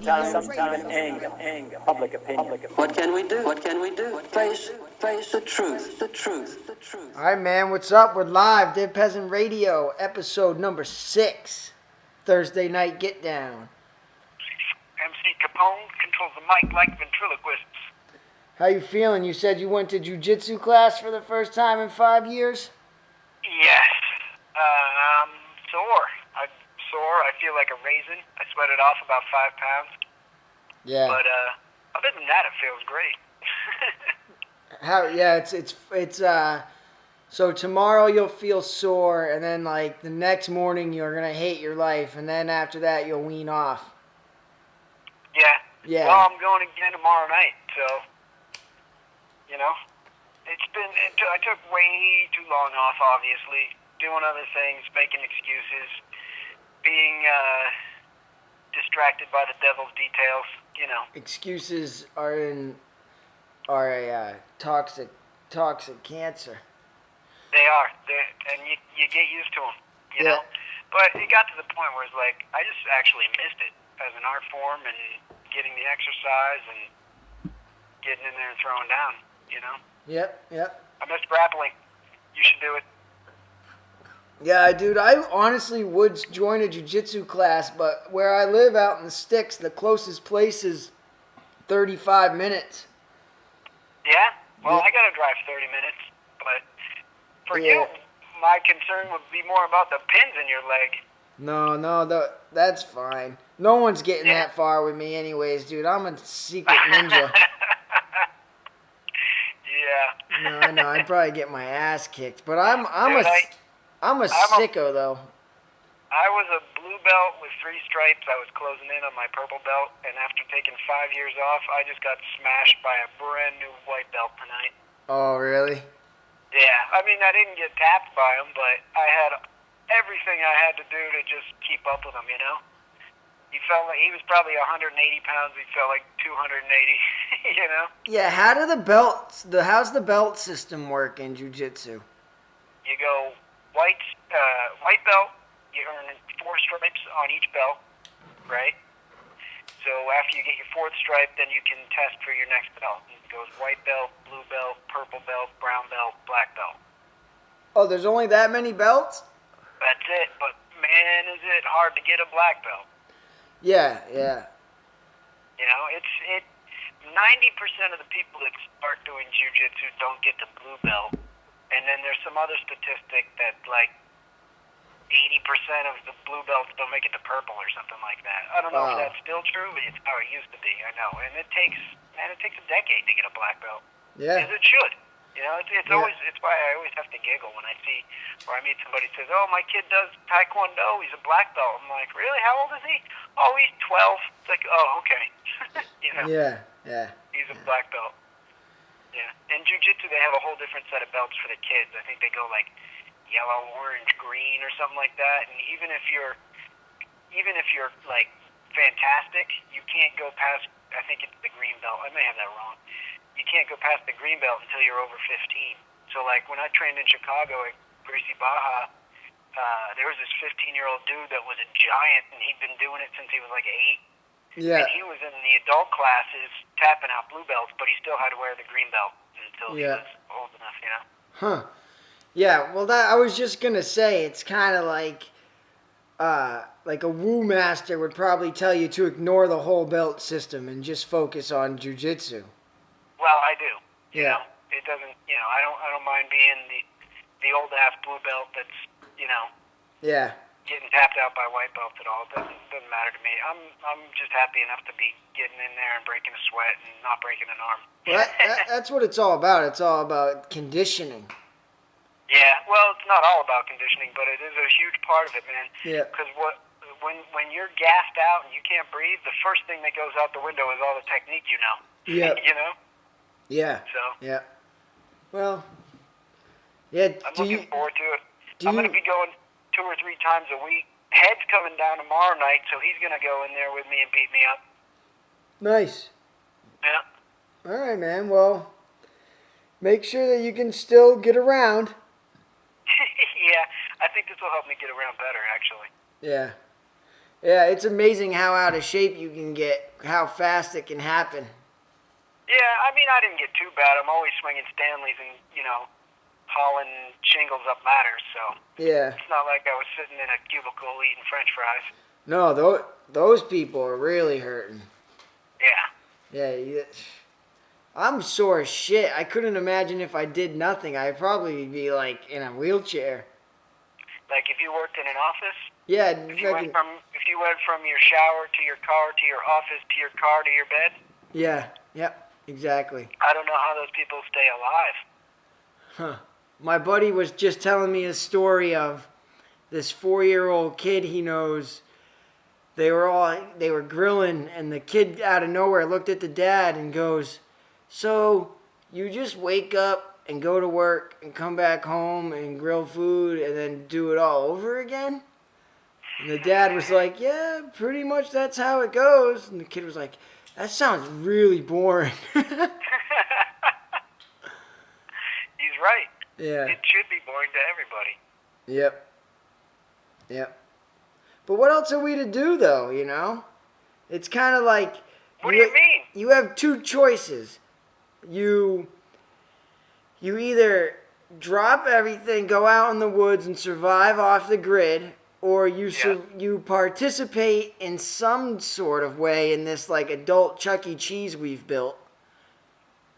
sometimes anger, public opinion. What can we do? Face the truth. All right, man, what's up? We're live, Dead Peasant Radio, episode number 6, Thursday night get down. MC Capone controls the mic like ventriloquists. How you feeling? You said you went to Jiu Jitsu class for the first time in 5 years? Yes. I'm sore. I'm sore. I feel like a raisin. I sweated off about 5 pounds. Yeah. But other than that, it feels great. So tomorrow you'll feel sore, and then like the next morning you're gonna hate your life, and then after that you'll wean off. Yeah. Yeah. Well, I'm going again tomorrow night, so you know, I took way too long off, obviously, doing other things, making excuses, being distracted by the devil's details, you know. Excuses are a toxic cancer. They are, and you get used to them, you know. But it got to the point where it's like I just actually missed it as an art form and getting the exercise and getting in there and throwing down, you know. Yep. I missed grappling. You should do it. Yeah, dude, I honestly would join a jiu-jitsu class, but where I live out in the sticks, the closest place is 35 minutes. Yeah? Well, I gotta drive 30 minutes, but for you, my concern would be more about the pins in your leg. No, that's fine. No one's getting that far with me anyways, dude. I'm a secret ninja. Yeah. No, I know. I'd probably get my ass kicked, but I'm a sicko though. I was a blue belt with 3 stripes. I was closing in on my purple belt, and after taking 5 years off, I just got smashed by a brand new white belt tonight. Oh, really? Yeah. I mean, I didn't get tapped by him, but I had everything I had to do to just keep up with him, you know? He felt like he was probably 180 pounds. He felt like 280, you know? Yeah, how's the belt system work in jiu-jitsu? You go white belt, you earn 4 stripes on each belt, right? So after you get your 4th stripe, then you can test for your next belt. It goes white belt, blue belt, purple belt, brown belt, black belt. Oh, there's only that many belts? That's it, but man, is it hard to get a black belt. Yeah. You know, it's 90% of the people that start doing jiu-jitsu don't get the blue belt. And then there's some other statistic that like 80% of the blue belts don't make it to purple or something like that. I don't know if that's still true, but it's how it used to be. I know, and it takes a decade to get a black belt. Yeah. As it should. You know, it's why I always have to giggle when I see or I meet somebody who says, "Oh, my kid does taekwondo. He's a black belt." I'm like, "Really? How old is he?" "Oh, he's 12." It's like, "Oh, okay." You know. Yeah. He's a black belt. Yeah. In jiu-jitsu, they have a whole different set of belts for the kids. I think they go like yellow, orange, green, or something like that. And even if you're like fantastic, you can't go past. I think it's the green belt. I may have that wrong. You can't go past the green belt until you're over 15. So like when I trained in Chicago at Gracie Baja, there was this 15-year-old dude that was a giant, and he'd been doing it since he was like 8. Yeah. And he was in the adult classes tapping out blue belts, but he still had to wear the green belt until he was old enough, you know? Huh. Yeah, well, I was just going to say, it's kind of like a Wu master would probably tell you to ignore the whole belt system and just focus on jiu-jitsu. Well, I do. You know? Yeah. It doesn't, you know, I don't mind being the old-ass blue belt that's, you know, getting tapped out by white belts at all. It doesn't matter to me. I'm just happy enough to be getting in there and breaking a sweat and not breaking an arm. Well, that's what it's all about. It's all about conditioning. Yeah, well, it's not all about conditioning, but it is a huge part of it, man. Yeah. Because when you're gassed out and you can't breathe, the first thing that goes out the window is all the technique you know. Yeah. You know? Yeah. So. Yeah. Well. Yeah. I'm looking forward to it. I'm going to be going 2 or 3 times a week. Head's coming down tomorrow night, so he's going to go in there with me and beat me up. Nice. Yeah. All right, man. Well, make sure that you can still get around. Yeah, I think this will help me get around better, actually. Yeah. Yeah, it's amazing how out of shape you can get, how fast it can happen. Yeah, I mean, I didn't get too bad. I'm always swinging Stanleys and, hauling shingles up ladders, so Yeah. it's not like I was sitting in a cubicle eating French fries. No, those people are really hurting. Yeah. Yeah, I'm sore as shit. I couldn't imagine if I did nothing. I'd probably be like in a wheelchair. Like if you worked in an office? Yeah, if you went from your shower to your car to your office to your car to your bed? Yeah, yep, exactly. I don't know how those people stay alive. Huh. My buddy was just telling me a story of this 4-year-old kid he knows. They were grilling, and the kid out of nowhere looked at the dad and goes, "So you just wake up and go to work and come back home and grill food and then do it all over again?" And the dad was like, "Yeah, pretty much that's how it goes." And the kid was like, "That sounds really boring." He's right. Yeah. It should be boring to everybody. Yep. But what else are we to do, though, It's kind of like... What do you mean? You have two choices. You either drop everything, go out in the woods and survive off the grid, or you participate in some sort of way in this, like, adult Chuck E. Cheese we've built.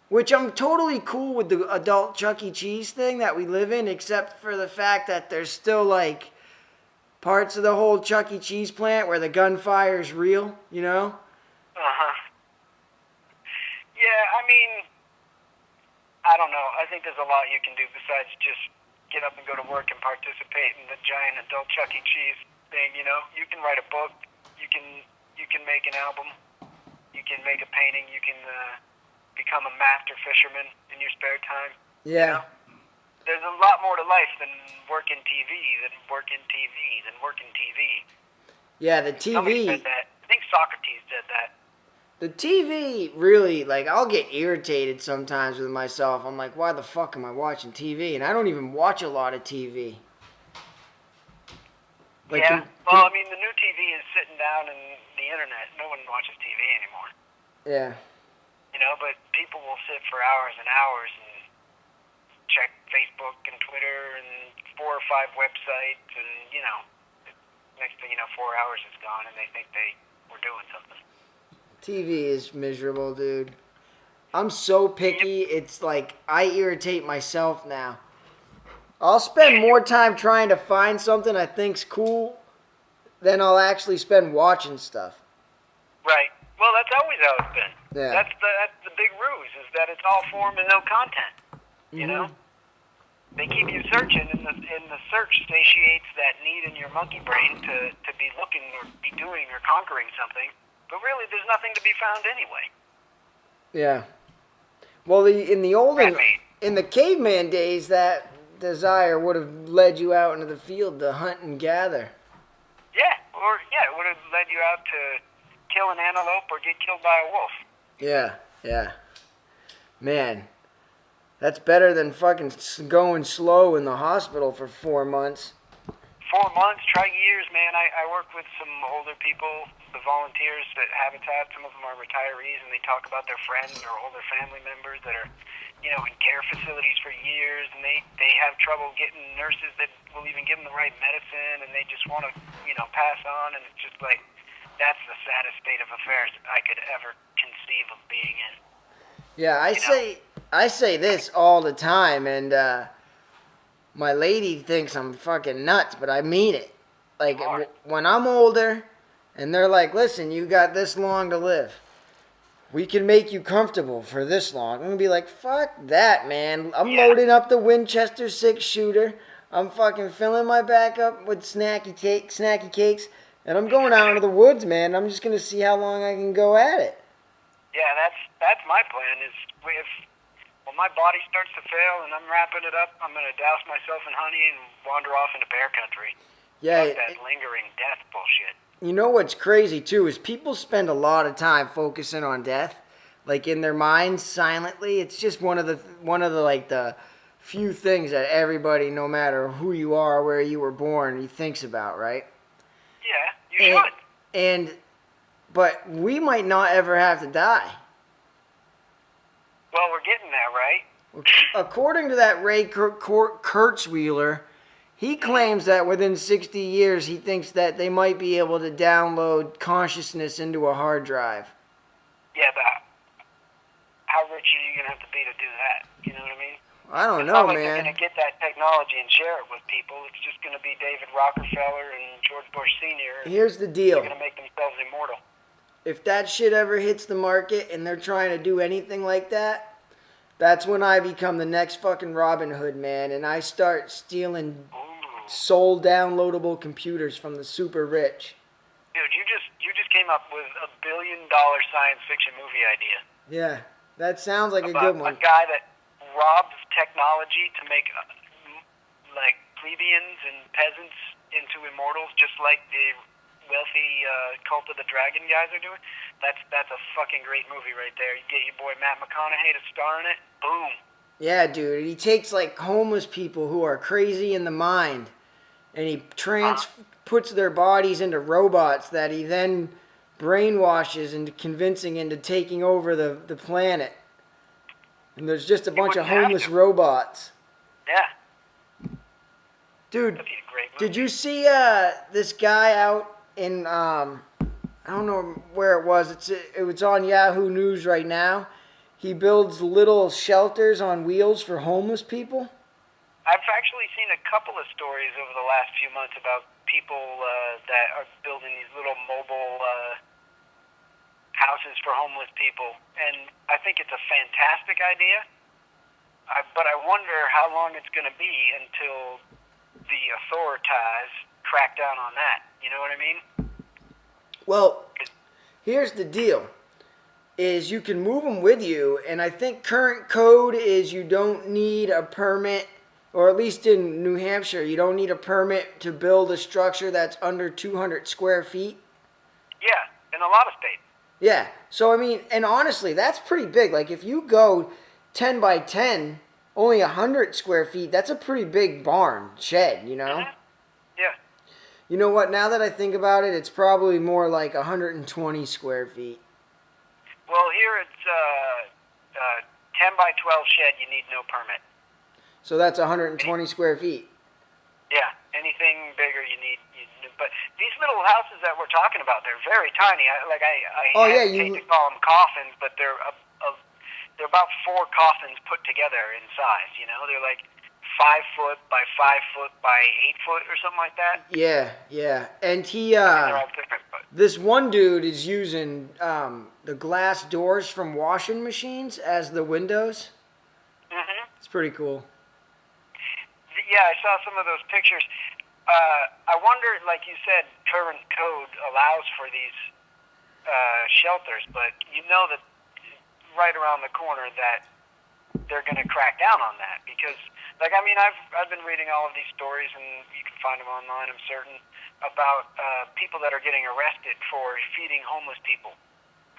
Which I'm totally cool with the adult Chuck E. Cheese thing that we live in, except for the fact that there's still, like, parts of the whole Chuck E. Cheese plant where the gunfire is real, Uh-huh. Yeah, I mean, I don't know. I think there's a lot you can do besides just get up and go to work and participate in the giant adult Chuck E. Cheese thing, You can write a book. You can make an album. You can make a painting. You can become a master fisherman in your spare time. Yeah. There's a lot more to life than working TV, Yeah, the TV... Somebody said that. I think Socrates said that. The TV really, like, I'll get irritated sometimes with myself. I'm like, why the fuck am I watching TV? And I don't even watch a lot of TV. Like, yeah, I mean, the new TV is sitting down in the internet. No one watches TV anymore. Yeah. But people will sit for hours and hours and check Facebook and Twitter and 4 or 5 websites, and, next thing you know, 4 hours is gone, and they think they were doing something. TV is miserable, dude. I'm so picky, it's like I irritate myself now. I'll spend more time trying to find something I think's cool than I'll actually spend watching stuff. Right. Well, that's always how it's been. Yeah. That's the big ruse, is that it's all form and no content. Mm-hmm. They keep you searching, and the search satiates that need in your monkey brain to be looking or be doing or conquering something. But really, there's nothing to be found anyway. Yeah. Well, in the caveman days, that desire would have led you out into the field to hunt and gather. Yeah, it would have led you out to kill an antelope or get killed by a wolf. Yeah. Man, that's better than fucking going slow in the hospital for 4 months. 4 months, try years, man. I work with some older people, the volunteers at Habitat. Some of them are retirees, and they talk about their friends or older family members that are, in care facilities for years, and they have trouble getting nurses that will even give them the right medicine, and they just want to, pass on, and it's just like, that's the saddest state of affairs I could ever conceive of being in. Yeah, I say this all the time, and my lady thinks I'm fucking nuts, but I mean it. Like, when I'm older, and they're like, listen, you got this long to live. We can make you comfortable for this long. I'm going to be like, fuck that, man. I'm loading up the Winchester 6-shooter. I'm fucking filling my back up with snacky cakes, and I'm going out into the woods, man. I'm just going to see how long I can go at it. Yeah, that's my plan, is when my body starts to fail and I'm wrapping it up, I'm going to douse myself in honey and wander off into bear country. Yeah. Fuck that lingering death bullshit. You know what's crazy, too, is people spend a lot of time focusing on death, like in their minds, silently. It's just one of the like, the few things that everybody, no matter who you are, where you were born, he thinks about, right? Yeah, you should. But we might not ever have to die. Well, we're getting there, right? According to that Ray Kurzweiller, he claims that within 60 years, he thinks that they might be able to download consciousness into a hard drive. Yeah, but how rich are you going to have to be to do that? You know what I mean? I don't It's know, not like man. they're going to get that technology and share it with people. It's just going to be David Rockefeller and George Bush Sr. Here's the deal. They're going to make themselves immortal. If that shit ever hits the market and they're trying to do anything like that, that's when I become the next fucking Robin Hood, man, and I start stealing soul downloadable computers from the super rich. Dude, you just came up with $1 billion science fiction movie idea. Yeah, that sounds like about a good one. A guy that robs technology to make like plebeians and peasants into immortals, just like the wealthy Cult of the Dragon guys are doing. That's a fucking great movie right there. You get your boy Matt McConaughey to star in it. Boom. Yeah, dude. He takes like homeless people who are crazy in the mind, and he puts their bodies into robots that he then brainwashes into convincing into taking over the planet. And there's just a bunch of homeless robots. Yeah. Dude, That'd be a great movie. did you see this guy out in I don't know where it was. It was on Yahoo News right now. He builds little shelters on wheels for homeless people. I've actually seen a couple of stories over the last few months about people that are building these little mobile houses for homeless people, and I think it's a fantastic idea. But I wonder how long it's going to be until the authorities crack down on that. You know what I mean? Well, here's the deal. Is you can move them with you, and I think current code is you don't need a permit, or at least in New Hampshire, you don't need a permit to build a structure that's under 200 square feet. Yeah, in a lot of states. Yeah, so I mean, and honestly, that's pretty big. Like if you go 10 by 10, only 100 square feet, that's a pretty big barn, shed, you know? Mm-hmm. Yeah. You know what, now that I think about it, it's probably more like 120 square feet. Well, here it's 10 by 12 shed, you need no permit. So that's 120 square feet. Yeah, anything bigger you need. But these little houses that we're talking about, they're very tiny. I hate to call them coffins, but they're about 4 coffins put together in size. You know, they're like 5 foot by 5 foot by 8 foot or something like that. Yeah. And They're all different, but this one dude is using the glass doors from washing machines as the windows. mm-hmm. It's pretty cool. Yeah, I saw some of those pictures. I wonder, like you said, current code allows for these shelters, but you know that right around the corner that they're going to crack down on that because, like, I mean, I've been reading all of these stories, and you can find them online, I'm certain, about people that are getting arrested for feeding homeless people.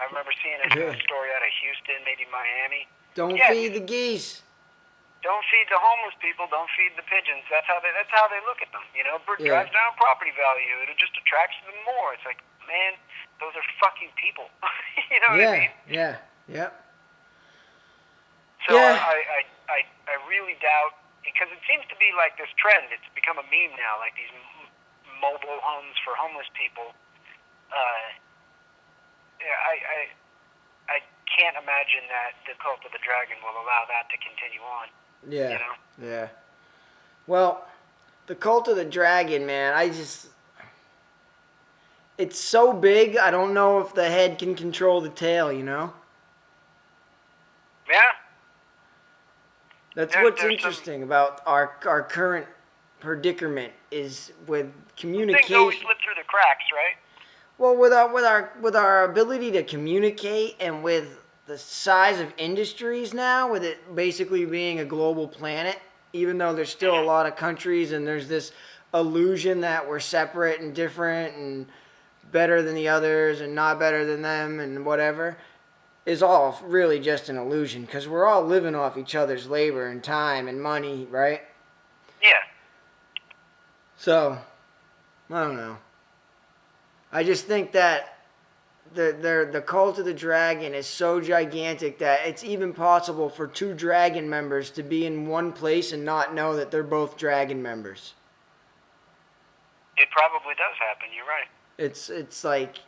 I remember seeing a story out of Houston, maybe Miami. Don't feed the geese. Don't feed the homeless people. Don't feed the pigeons. That's how they look at them. You know, drives down property value. It just attracts them more. It's like, man, those are fucking people. You know what I mean? Yeah. So I really doubt, because it seems to be like this trend. It's become a meme now, like these mobile homes for homeless people. I can't imagine that the Cult of the Dragon will allow that to continue on. Yeah. You know? Yeah. Well, the Cult of the Dragon, man, it's so big, I don't know if the head can control the tail, you know? Yeah. That's what's interesting about our current predicament is with communication. Things always slip through the cracks, right? Well, with our ability to communicate, and with the size of industries now, with it basically being a global planet, even though there's still a lot of countries and there's this illusion that we're separate and different and better than the others and not better than them and whatever, is all really just an illusion, because we're all living off each other's labor and time and money, right? Yeah. So, I don't know. I just think that the cult of the dragon is so gigantic that it's even possible for two dragon members to be in one place and not know that they're both dragon members. It probably does happen. You're right. It's like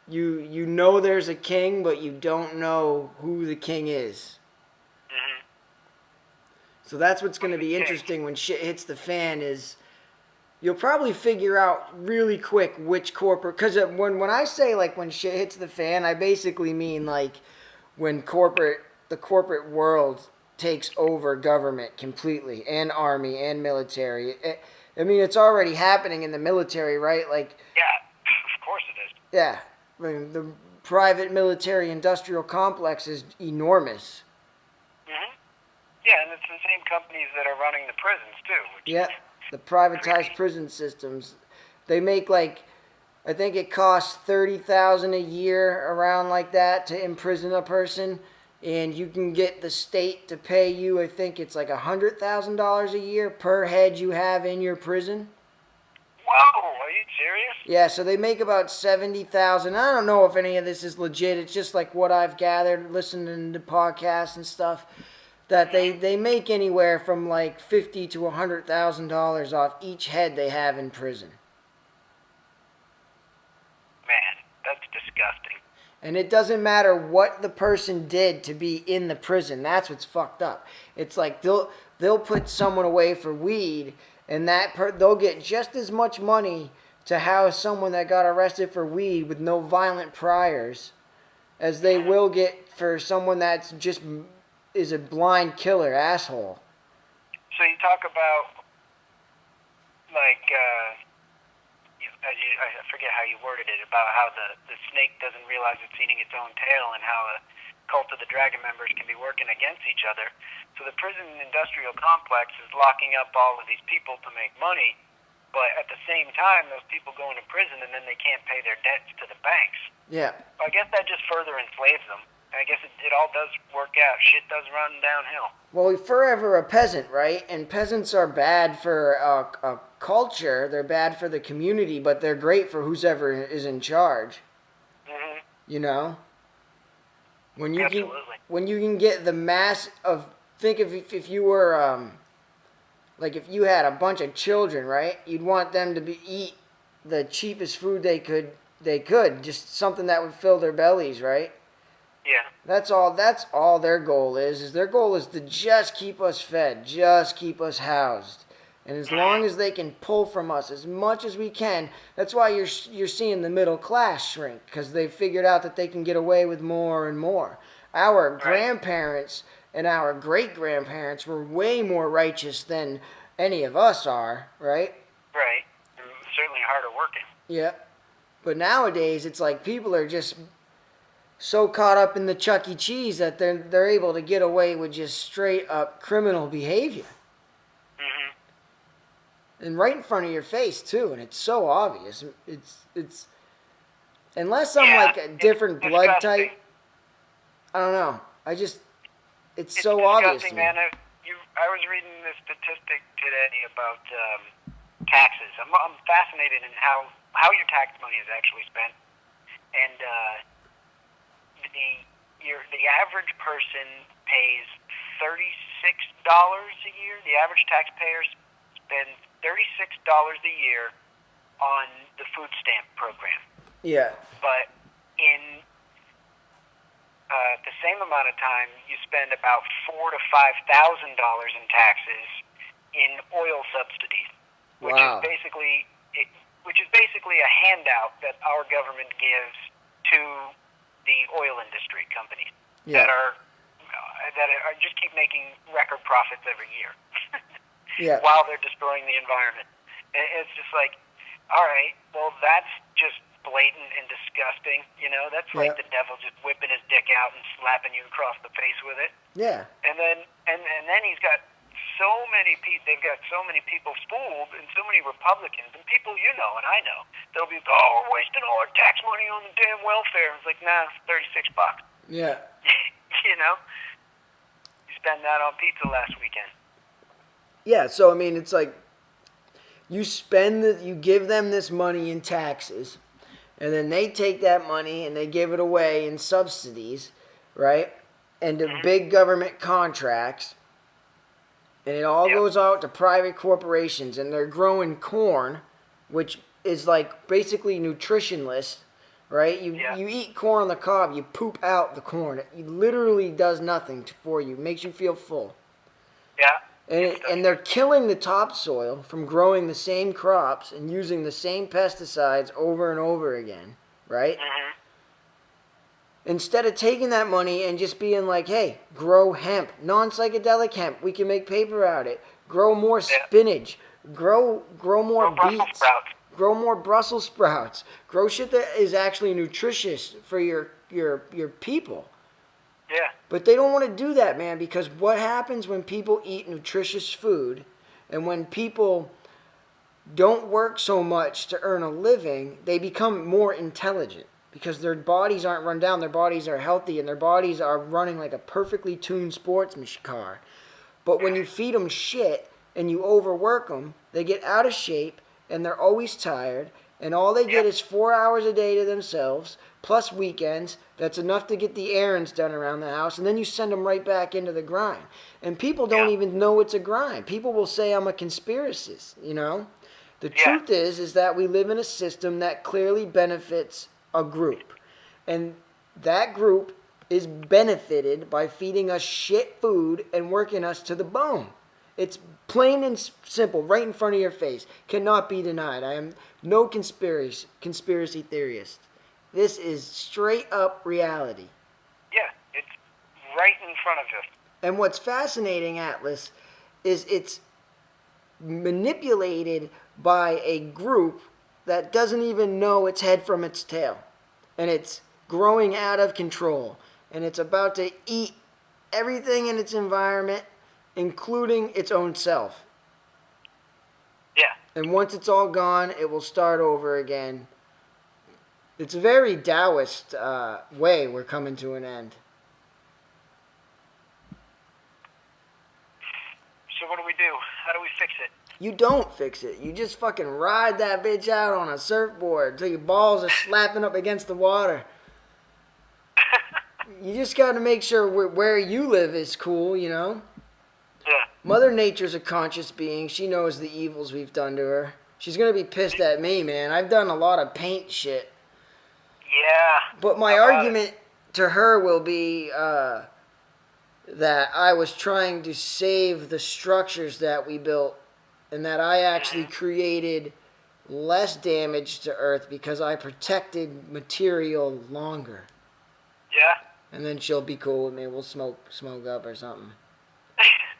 you know there's a king, but you don't know who the king is. Mm-hmm. So that's what's going to be interesting when shit hits the fan is you'll probably figure out really quick which corporate, because when I say like when shit hits the fan, I basically mean like when the corporate world takes over government completely, and army and military. I mean, it's already happening in the military, right? Like, yeah, of course it is. Yeah, I mean, the private military industrial complex is enormous. Mm-hmm. Yeah, and it's the same companies that are running the prisons too. Yeah, the privatized prison systems. They make like, I think it costs $30,000 a year, around like that, to imprison a person, and you can get the state to pay you. I think it's like $100,000 a year per head you have in your prison. Whoa, are you serious? Yeah, so they make about $70,000. I don't know if any of this is legit. It's just like what I've gathered listening to podcasts and stuff. That they make anywhere from like $50,000 to $100,000 off each head they have in prison. Man, that's disgusting. And it doesn't matter what the person did to be in the prison. That's what's fucked up. It's like they'll put someone away for weed, and they'll get just as much money to house someone that got arrested for weed with no violent priors as they will get for someone that's just is a blind killer asshole. So you talk about, like, I forget how you worded it, about how the snake doesn't realize it's eating its own tail, and how the cult of the dragon members can be working against each other. So the prison industrial complex is locking up all of these people to make money, but at the same time, those people go into prison and then they can't pay their debts to the banks. Yeah. I guess that just further enslaves them. I guess it all does work out. Shit does run downhill. Well, you're forever a peasant, right? And peasants are bad for a culture. They're bad for the community, but they're great for whoever is in charge. Mm-hmm. You know? When you Absolutely. can get the mass of, think if you were like if you had a bunch of children, right? You'd want them to eat the cheapest food they could, just something that would fill their bellies, right? Yeah. That's all their goal is their goal is to just keep us fed, just keep us housed. And as long as they can pull from us as much as we can, that's why you're seeing the middle class shrink, because they figured out that they can get away with more and more. Our grandparents and our great-grandparents were way more righteous than any of us are, right? Right. And certainly harder working. Yeah. But nowadays, it's like people are just so caught up in the Chuck E. Cheese that they're able to get away with just straight up criminal behavior. Mm-hmm. And right in front of your face too, and it's so obvious. It's unless I'm like a different blood type. I don't know. It's so obvious to me. Man. I was reading this statistic today about taxes. I'm fascinated in how your tax money is actually spent, and the average person pays $36 a year. The average taxpayer spends $36 a year on the food stamp program. Yeah. But in the same amount of time, you spend about $4,000 to $5,000 in taxes in oil subsidies, which Wow. is basically a handout that our government gives to the oil industry companies that are just keep making record profits every year while they're destroying the environment. And it's just like, all right, well, that's just blatant and disgusting. You know, that's like the devil just whipping his dick out and slapping you across the face with it. Yeah. And then he's got so many people. They've got so many people fooled, and so many Republicans and people you know and I know. They'll be, we're wasting all our tax money on the damn welfare. It's like, nah, $36. Yeah. You know, you spend that on pizza last weekend. Yeah. So I mean, it's like you give them this money in taxes, and then they take that money and they give it away in subsidies, right? And to big government contracts, and it all goes out to private corporations, and they're growing corn, which is like basically nutritionless, right? You eat corn on the cob, you poop out the corn. It literally does nothing for you. It makes you feel full. Yeah. And they're killing the topsoil from growing the same crops and using the same pesticides over and over again, right? Mm-hmm. Instead of taking that money and just being like, hey, grow hemp, non-psychedelic hemp, we can make paper out of it. Grow more spinach. Grow more beets. Grow more Brussels sprouts. Grow shit that is actually nutritious for your people. Yeah. But they don't want to do that, man, because what happens when people eat nutritious food and when people don't work so much to earn a living, they become more intelligent because their bodies aren't run down, their bodies are healthy, and their bodies are running like a perfectly tuned sports car. But when you feed them shit and you overwork them, they get out of shape and they're always tired, and all they get is 4 hours a day to themselves, plus weekends. That's enough to get the errands done around the house, and then you send them right back into the grind. And people don't even know it's a grind. People will say I'm a conspiracist, you know? The truth is that we live in a system that clearly benefits a group. And that group is benefited by feeding us shit food and working us to the bone. It's plain and simple, right in front of your face. Cannot be denied. I am no conspiracy theorist. This is straight up reality. Yeah, it's right in front of you. And what's fascinating, Atlas, is it's manipulated by a group that doesn't even know its head from its tail. And it's growing out of control. And it's about to eat everything in its environment, including its own self. Yeah. And once it's all gone, it will start over again. It's a very Taoist way we're coming to an end. So what do we do? How do we fix it? You don't fix it. You just fucking ride that bitch out on a surfboard until your balls are slapping up against the water. You just got to make sure where you live is cool, you know? Yeah. Mother Nature's a conscious being. She knows the evils we've done to her. She's going to be pissed at me, man. I've done a lot of paint shit. Yeah. But my argument to her will be that I was trying to save the structures that we built and that I actually created less damage to Earth because I protected material longer. Yeah. And then she'll be cool with me. We'll smoke up or something.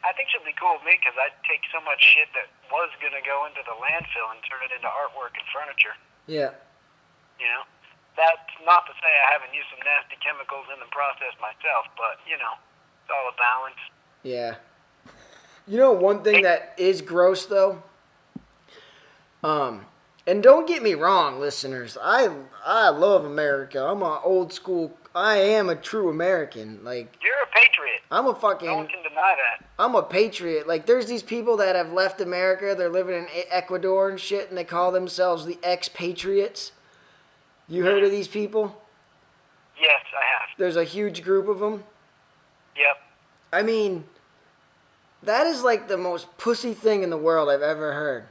I think she'll be cool with me because I'd take so much shit that was going to go into the landfill and turn it into artwork and furniture. Yeah. You know? That's not to say I haven't used some nasty chemicals in the process myself, but, you know, it's all a balance. Yeah. You know one thing that is gross, though? And don't get me wrong, listeners. I love America. I'm an old school. I am a true American. Like, you're a patriot. I'm a fucking. No one can deny that. I'm a patriot. Like, there's these people that have left America. They're living in Ecuador and shit, and they call themselves the expatriates. You heard of these people? Yes, I have. There's a huge group of them. Yep. I mean, that is like the most pussy thing in the world I've ever heard.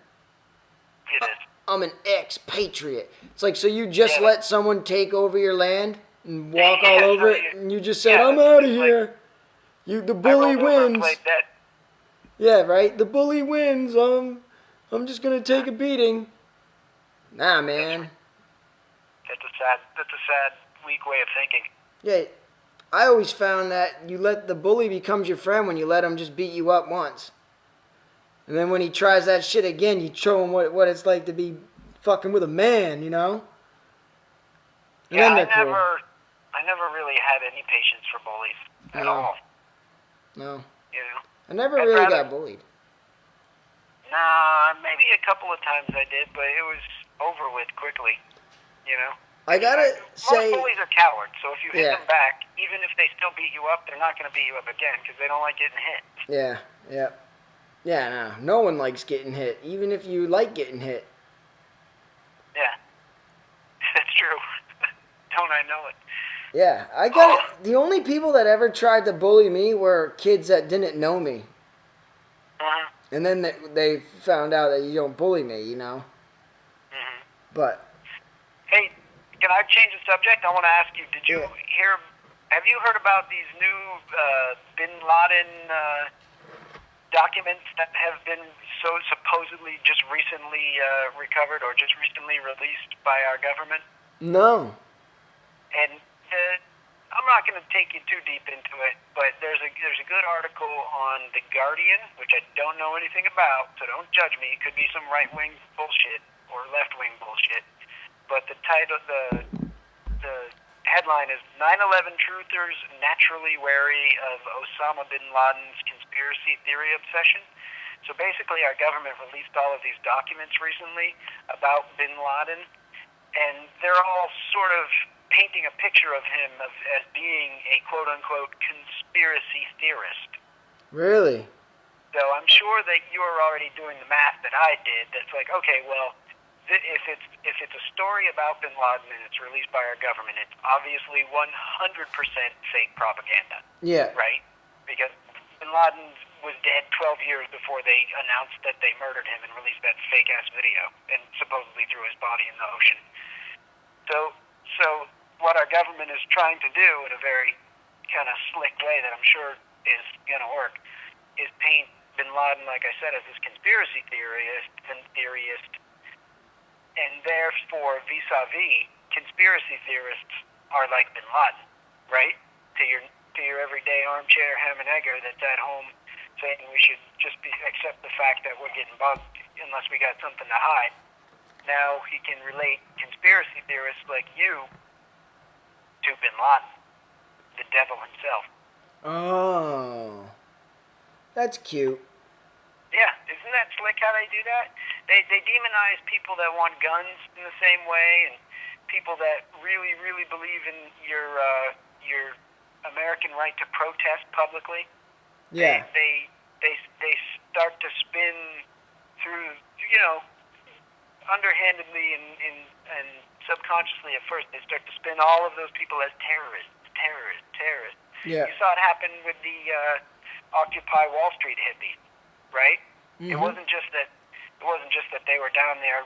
It is. I'm an expatriate. It's like, so you just let someone take over your land and walk all over it, and you just said, I'm out of here. The bully wins. Yeah, right? The bully wins. I'm just going to take a beating. Nah, man. That's a sad, weak way of thinking. Yeah, I always found that the bully becomes your friend when you let him just beat you up once. And then when he tries that shit again, you show him what it's like to be fucking with a man, you know? And yeah, then they're cool. I never really had any patience for bullies at all. No. You know? I never really got bullied. Nah, maybe a couple of times I did, but it was over with quickly, you know? I gotta say... Most bullies are cowards, so if you hit them back, even if they still beat you up, they're not going to beat you up again because they don't like getting hit. Yeah. Yeah, no one likes getting hit, even if you like getting hit. Yeah, that's true. Don't I know it? Yeah, I got it. The only people that ever tried to bully me were kids that didn't know me. Uh-huh. And then they found out that you don't bully me, you know? Mm-hmm. But... Hey, can I change the subject? I want to ask you, have you heard about these new Bin Laden documents that have been so supposedly just recently recovered or just recently released by our government? No. And I'm not going to take you too deep into it, but there's a good article on The Guardian, which I don't know anything about, so don't judge me. It could be some right-wing bullshit or left-wing bullshit. But the title, the headline is 9/11 Truthers Naturally Wary of Osama bin Laden's Conspiracy Theory Obsession. So basically our government released all of these documents recently about bin Laden, and they're all sort of painting a picture of him as being a quote-unquote conspiracy theorist. Really? So I'm sure that you're already doing the math that I did. That's like, okay, well, if it's a story about bin Laden and it's released by our government, it's obviously 100% fake propaganda. Yeah. Right? Because bin Laden was dead 12 years before they announced that they murdered him and released that fake-ass video and supposedly threw his body in the ocean. So what our government is trying to do in a very kind of slick way that I'm sure is going to work is paint bin Laden, like I said, as this conspiracy theorist, and therefore vis-a-vis conspiracy theorists are like bin Laden, right? To your everyday armchair ham and egger that's at home saying we should just accept the fact that we're getting bugged unless we got something to hide. Now he can relate conspiracy theorists like you to bin Laden, the devil himself. Oh. That's cute. Yeah, isn't that slick how they do that? They demonize people that want guns in the same way, and people that really, really believe in your American right to protest publicly. Yeah. They start to spin through, underhandedly and subconsciously at first, they start to spin all of those people as terrorists. Yeah. You saw it happen with the Occupy Wall Street hippies, right? Mm-hmm. It wasn't just that they were down there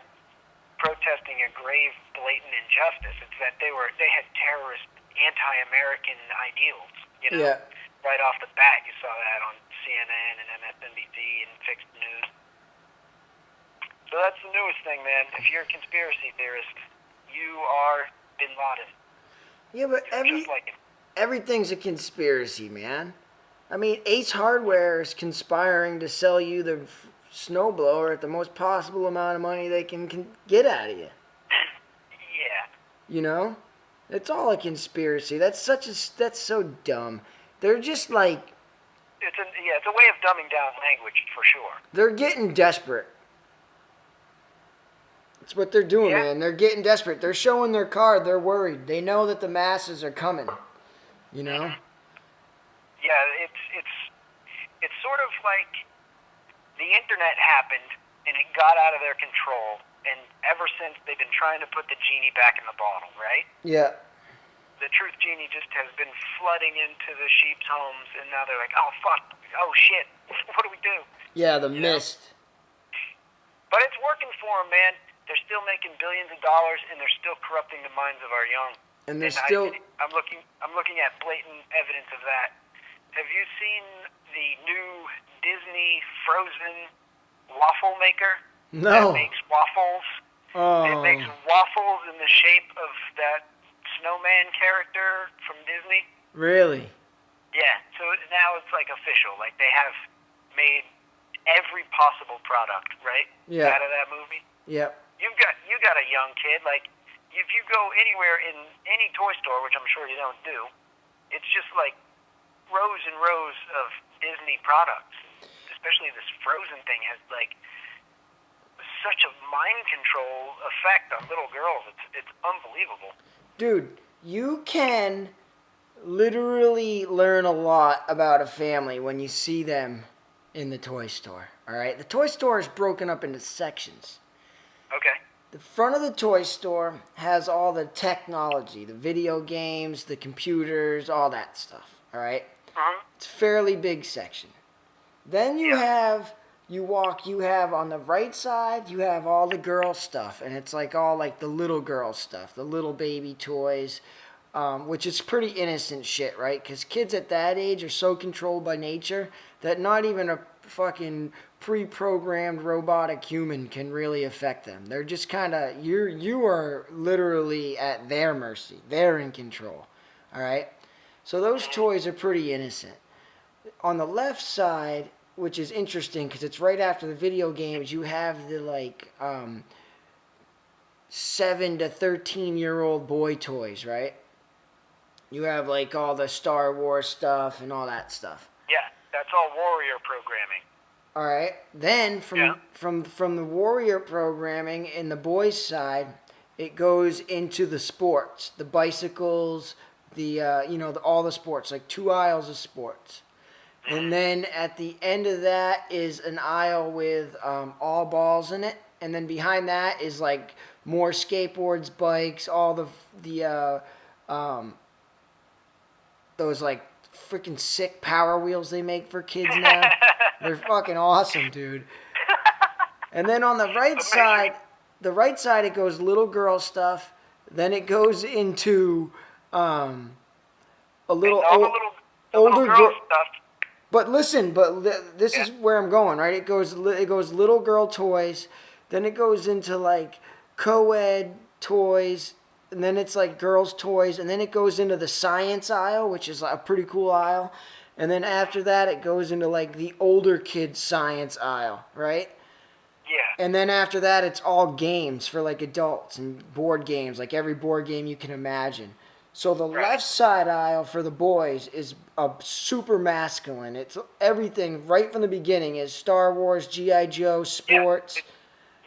protesting a grave, blatant injustice. It's that they had terrorist, anti-American ideals. Yeah. Right off the bat, you saw that on CNN and MSNBC and Fixed News. So that's the newest thing, man. If you're a conspiracy theorist, you are bin Laden. Yeah, but just like him. Everything's a conspiracy, man. I mean, Ace Hardware is conspiring to sell you the snowblower at the most possible amount of money they can get out of you. Yeah. You know? It's all a conspiracy. That's so dumb. They're just like... It's a way of dumbing down language, for sure. They're getting desperate. That's what they're doing, man. They're getting desperate. They're showing their card. They're worried. They know that the masses are coming. You know? Yeah, it's sort of like the internet happened and it got out of their control, and ever since they've been trying to put the genie back in the bottle, right? Yeah. The truth genie just has been flooding into the sheep's homes, and now they're like, oh fuck, oh shit, what do we do? Yeah, the mist. But it's working for them, man. They're still making billions of dollars, and they're still corrupting the minds of our young. And they're still... I'm looking at blatant evidence of that. Have you seen the new Disney Frozen waffle maker? No. That makes waffles. Oh. It makes waffles in the shape of that snowman character from Disney. Really? Yeah. So now it's like official. Like they have made every possible product, right? Yeah. Out of that movie. Yep. You got a young kid. Like if you go anywhere in any toy store, which I'm sure you don't do, it's just like rows and rows of Disney products. Especially this Frozen thing has like such a mind control effect on little girls. It's unbelievable. Dude, you can literally learn a lot about a family when you see them in the toy store. All right, the toy store is broken up into sections. Okay. The front of the toy store has all the technology, the video games, the computers, all that stuff. All right? It's a fairly big section. Then you have on the right side, you have all the girl stuff, and it's like all like the little girl stuff, the little baby toys, which is pretty innocent shit, right? Because kids at that age are so controlled by nature that not even a fucking pre-programmed robotic human can really affect them. They're just kind of, you are literally at their mercy. They're in control, all right? So those toys are pretty innocent. On the left side, which is interesting because it's right after the video games, you have the like 7 to 13-year-old boy toys, right? You have like all the Star Wars stuff and all that stuff. Yeah, that's all warrior programming. All right. Then from the warrior programming in the boys' side, it goes into the sports, the bicycles, all the sports, like 2 aisles of sports. And then at the end of that is an aisle with all balls in it, and then behind that is like more skateboards, bikes, all those like freaking sick Power Wheels they make for kids now. They're fucking awesome, dude. And then on the right side, it goes little girl stuff. Then it goes into a little older girl stuff. But listen, this is where I'm going, right? It goes little girl toys, then it goes into like co-ed toys, and then it's like girls' toys, and then it goes into the science aisle, which is a pretty cool aisle. And then after that, it goes into like the older kids' science aisle, right? Yeah. And then after that, it's all games for like adults and board games, like every board game you can imagine. So the left side aisle for the boys is super masculine. It's everything right from the beginning is Star Wars, G.I. Joe, sports. Yeah,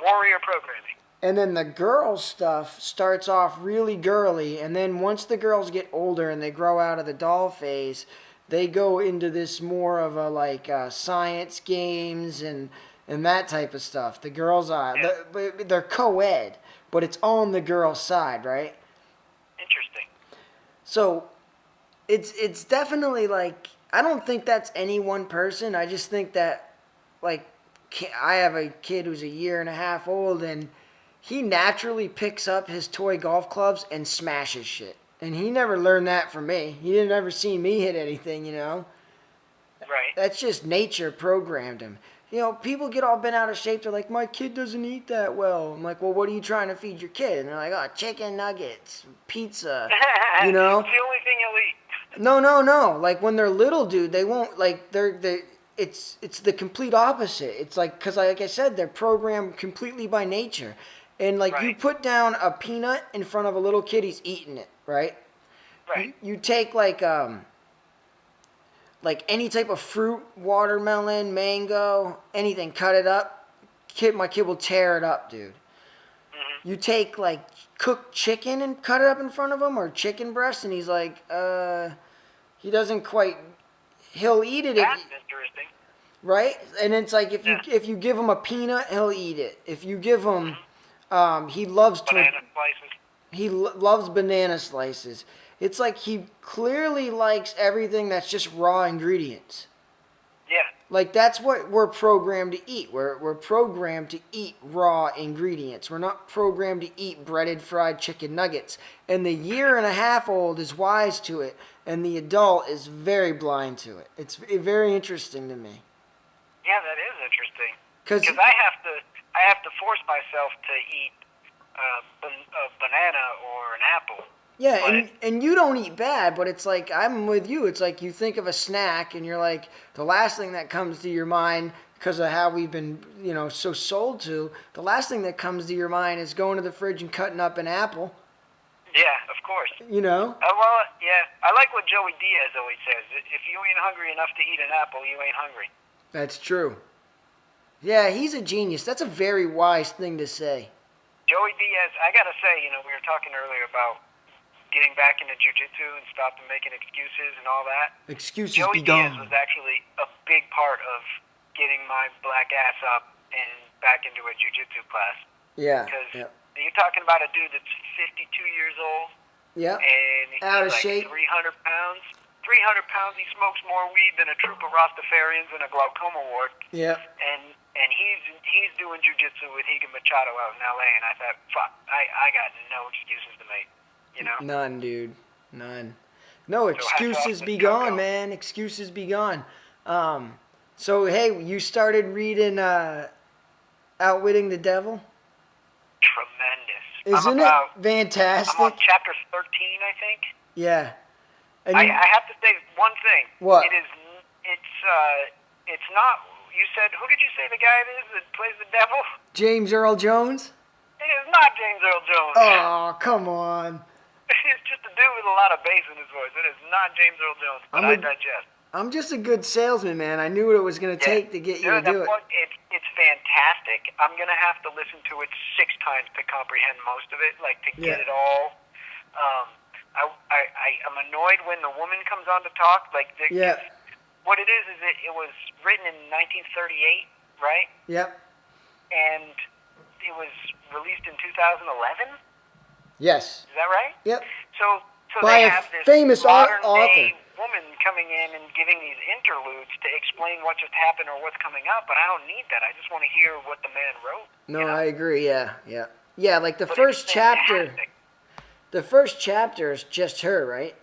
warrior programming. And then the girls stuff starts off really girly, and then once the girls get older and they grow out of the doll phase, they go into this more of a like science games and that type of stuff. The girls are they're co-ed, but it's on the girls' side, right? Interesting. So it's definitely like, I don't think that's any one person. I just think that like I have a kid who's 1.5 years old, and he naturally picks up his toy golf clubs and smashes shit. And he never learned that from me. He didn't ever see me hit anything, you know? Right. That's just nature programmed him. You know, people get all bent out of shape. They're like, my kid doesn't eat that well. I'm like, well, what are you trying to feed your kid? And they're like, oh, chicken nuggets, pizza, you know? It's the only thing you'll eat. No. Like, when they're little, dude, they won't, like, it's the complete opposite. It's like, because like I said, they're programmed completely by nature. And, like, you put down a peanut in front of a little kid, he's eating it, right? Right. You take, like any type of fruit, watermelon, mango, anything, cut it up. My kid will tear it up, dude. Mm-hmm. You take, like, cooked chicken and cut it up in front of him, or chicken breast, and he's like, he doesn't quite, he'll eat it. That's interesting. Right? And it's like, if you give him a peanut, he'll eat it. If you give him... he loves banana slices. He loves banana slices. It's like he clearly likes everything that's just raw ingredients. Yeah. Like, that's what we're programmed to eat. We're programmed to eat raw ingredients. We're not programmed to eat breaded fried chicken nuggets. And the 1.5 year old is wise to it, and the adult is very blind to it. It's very interesting to me. Yeah, that is interesting. Because I have to force myself to eat a banana or an apple. Yeah, and you don't eat bad, but it's like, I'm with you. It's like you think of a snack, and you're like, the last thing that comes to your mind, because of how we've been, so sold to, the last thing that comes to your mind is going to the fridge and cutting up an apple. Yeah, of course. You know? Well, yeah. I like what Joey Diaz always says. If you ain't hungry enough to eat an apple, you ain't hungry. That's true. Yeah, he's a genius. That's a very wise thing to say. Joey Diaz, I got to say, we were talking earlier about getting back into Jiu Jitsu and stopping making excuses and all that. Excuses Joey be gone. Diaz was actually a big part of getting my black ass up and back into a jiu-jitsu class. Yeah. Because Yep. you're talking about a dude that's 52 years old. Yep. And he's Out of like shape. 300 pounds. 300 pounds. He smokes more weed than a troop of Rastafarians in a glaucoma ward. Yep. And he's doing jiu-jitsu with Higa Machado out in L.A. And I thought, fuck, I got no excuses to make. You know? None, dude. None. No, excuses be gone, man. Excuses be gone. So, hey, you started reading Outwitting the Devil? Tremendous. Isn't it fantastic? I'm on chapter 13, I think. Yeah. And I have to say one thing. What? It's not, you said, who did you say the guy is that plays the devil? James Earl Jones? It is not James Earl Jones. Oh, come on. It's just a dude with a lot of bass in his voice. It is not James Earl Jones, but I digest. I'm just a good salesman, man. I knew what it was going to take to get you to do it. It's fantastic. I'm going to have to listen to it 6 times to comprehend most of it, like to get it all. I'm annoyed when the woman comes on to talk. What it is it was written in 1938, right? Yep. And it was released in 2011? Yes. Is that right? Yep. So By they a have this famous author. modern-day woman coming in and giving these interludes to explain what just happened or what's coming up, but I don't need that. I just want to hear what the man wrote. No, I agree. Yeah. Like the first chapter. The first chapter is just her, right?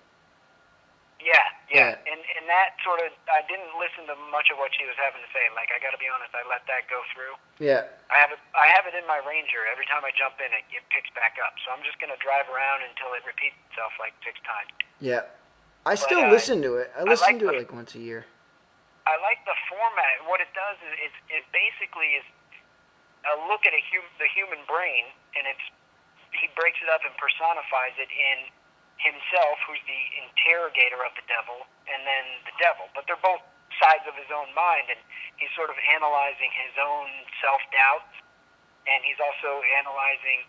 Yeah. And that sort of, I didn't listen to much of what she was having to say. Like, I got to be honest, I let that go through. Yeah. I have it in my Ranger. Every time I jump in, it picks back up. So I'm just going to drive around until it repeats itself like 6 times. Yeah. I still listen to it. I listen to it like once a year. I like the format. What it does is it basically is a look at the human brain, and he breaks it up and personifies it in himself, who's the interrogator of the devil, and then the devil. But they're both sides of his own mind, and he's sort of analyzing his own self-doubts, and he's also analyzing,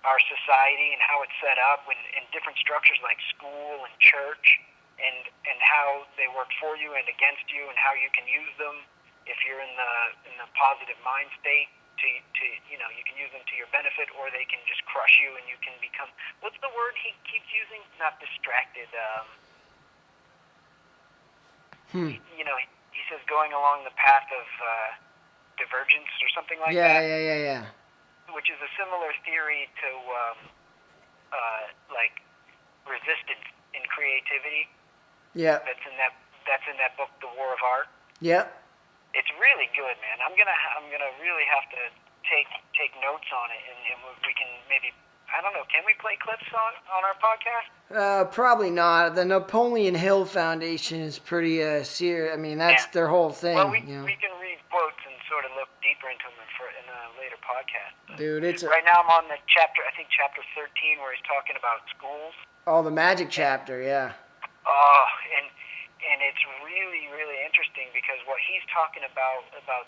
our society and how it's set up in different structures like school and church, and how they work for you and against you, and how you can use them if you're in the positive mind state. You can use them to your benefit, or they can just crush you, and you can become. What's the word he keeps using? Not distracted. He says going along the path of divergence or something like that. Yeah. Which is a similar theory to like resistance in creativity. Yeah. That's in that book, The War of Art. Yep. It's really good, man. I'm gonna really have to take notes on it, and we can maybe, I don't know, can we play clips on our podcast? Probably not. The Napoleon Hill Foundation is pretty serious. I mean, that's their whole thing. Well, we can read quotes and sort of look deeper into them in a later podcast. But dude, right now I'm on the chapter 13, where he's talking about schools. Oh, the magic chapter, yeah. Oh, and it's really, really interesting, because what he's talking about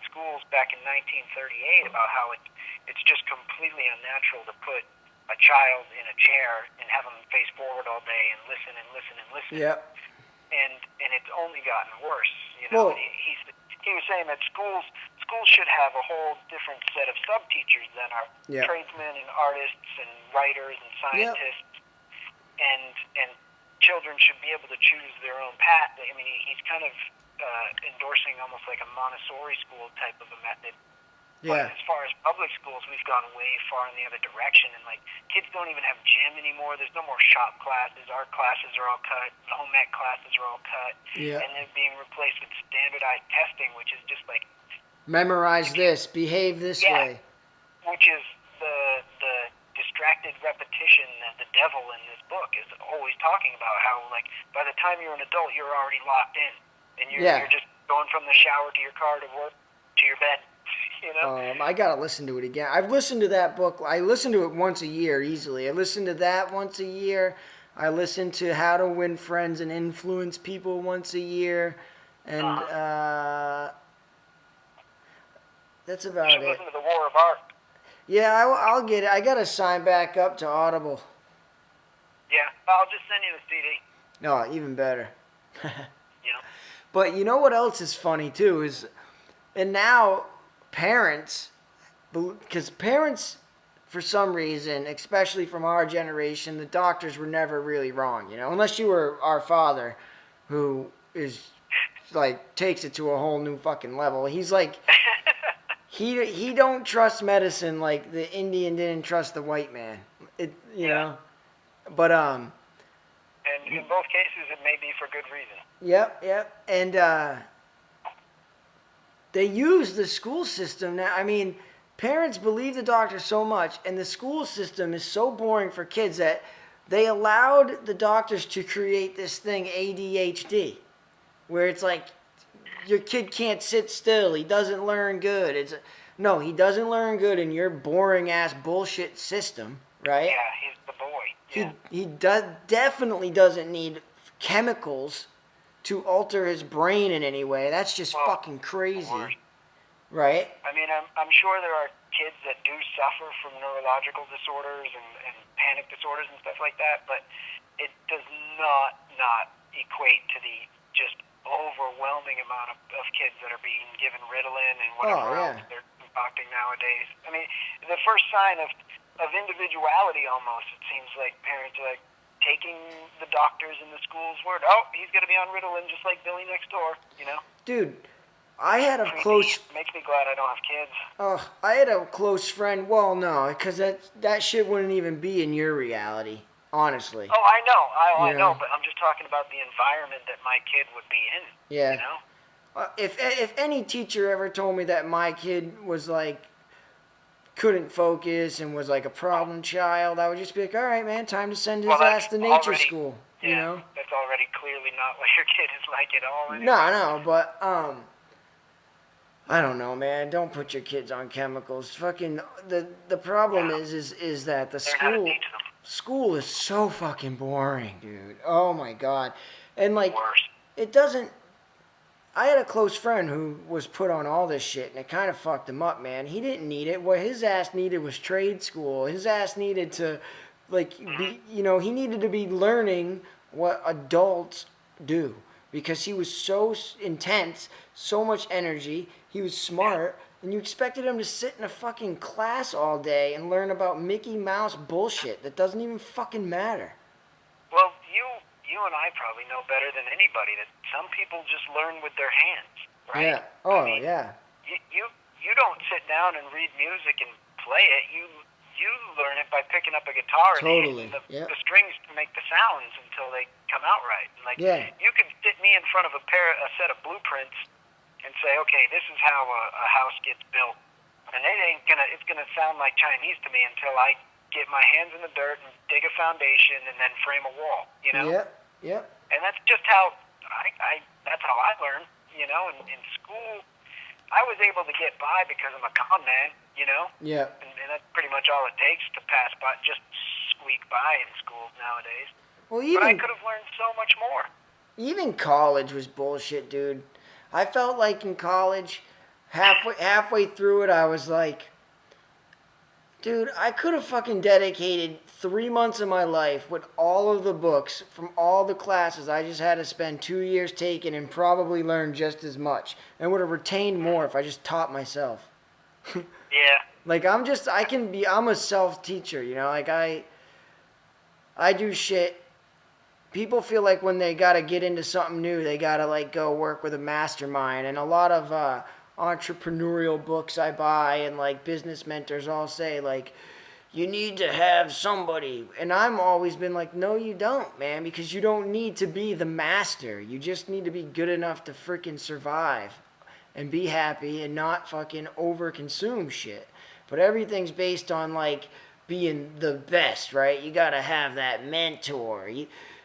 schools back in 1938, about how it's just completely unnatural to put a child in a chair and have them face forward all day and listen and listen and listen. Yep. And it's only gotten worse. Well, he was saying that schools should have a whole different set of sub-teachers than our tradesmen and artists and writers and scientists, and children should be able to choose their own path. I mean, he's kind of endorsing almost like a Montessori school type of a method. Yeah. But as far as public schools, we've gone way far in the other direction, and like kids don't even have gym anymore. There's no more shop classes. Art classes are all cut. Home ec classes are all cut. Yeah. And they're being replaced with standardized testing, which is just like memorize this, behave this way. Which is the distracted repetition that the devil in this book is always talking about. How like by the time you're an adult, you're already locked in, and you're just going from the shower to your car to work to your bed. I gotta listen to it again. I've listened to that book. I listen to it once a year easily. I listen to that once a year. I listen to How to Win Friends and Influence People once a year, and that's about it. Listen to The War of Art. Yeah, I'll get it. I gotta sign back up to Audible. Yeah, I'll just send you the CD. No, even better. But you know what else is funny too is, and now parents, because parents, for some reason, especially from our generation, the doctors were never really wrong, unless you were our father, who is like takes it to a whole new fucking level. He's like, he don't trust medicine like the Indian didn't trust the white man. You know, but And in both cases, it may be for good reason. Yep, and they use the school system now. I mean, parents believe the doctor so much, and the school system is so boring for kids that they allowed the doctors to create this thing, ADHD, where it's like your kid can't sit still. He doesn't learn good. No, he doesn't learn good in your boring ass bullshit system, right? Yeah, he's the boy. Yeah. He definitely doesn't need chemicals to alter his brain in any way. That's just fucking crazy, right? I mean, I'm sure there are kids that do suffer from neurological disorders and panic disorders and stuff like that, but it does not equate to the just overwhelming amount of kids that are being given Ritalin and whatever else they're concocting nowadays. I mean, the first sign of individuality almost, it seems like parents are like taking the doctors and the school's word. Oh, he's going to be on Ritalin just like Billy next door, Dude, I had a close... Makes me glad I don't have kids. I had a close friend. Well, no, because that shit wouldn't even be in your reality, honestly. Oh, I know. I know, but I'm just talking about the environment that my kid would be in. Yeah. If any teacher ever told me that my kid was like couldn't focus and was like a problem child, I would just be like, all right, man, time to send his ass to nature school. That's already clearly not what your kid is like at all. Anyway. No, but I don't know, man. Don't put your kids on chemicals. Fucking the problem is that the school is so fucking boring, dude. Oh my god. And like it doesn't. I had a close friend who was put on all this shit, and it kind of fucked him up, man. He didn't need it. What his ass needed was trade school. His ass needed to, he needed to be learning what adults do, because he was so intense, so much energy. He was smart, and you expected him to sit in a fucking class all day and learn about Mickey Mouse bullshit that doesn't even fucking matter. Well, you and I probably know better than anybody that some people just learn with their hands, right? Yeah. Oh, I mean, yeah. You don't sit down and read music and play it. You learn it by picking up a guitar and hitting the strings to make the sounds until they come out right. And you could sit me in front of a set of blueprints and say, okay, this is how a house gets built, and it's gonna sound like Chinese to me until I get my hands in the dirt and dig a foundation and then frame a wall. Yep. And that's just how that's how I learned. In school, I was able to get by because I'm a con man. Yeah. And that's pretty much all it takes to pass by, just squeak by in schools nowadays. Well, but I could have learned so much more. Even college was bullshit, dude. I felt like in college, halfway through it, I was like, dude, I could have fucking dedicated 3 months of my life with all of the books from all the classes I just had to spend 2 years taking and probably learn just as much, and would have retained more if I just taught myself. Yeah. Like, I'm a self-teacher, like I do shit. People feel like when they gotta get into something new, they gotta like go work with a mastermind, and a lot of entrepreneurial books I buy and like business mentors all say like, you need to have somebody, and I'm always been like, no you don't, man, because you don't need to be the master. You just need to be good enough to freaking survive and be happy and not fucking over consume shit. But everything's based on like being the best, right? You gotta have that mentor.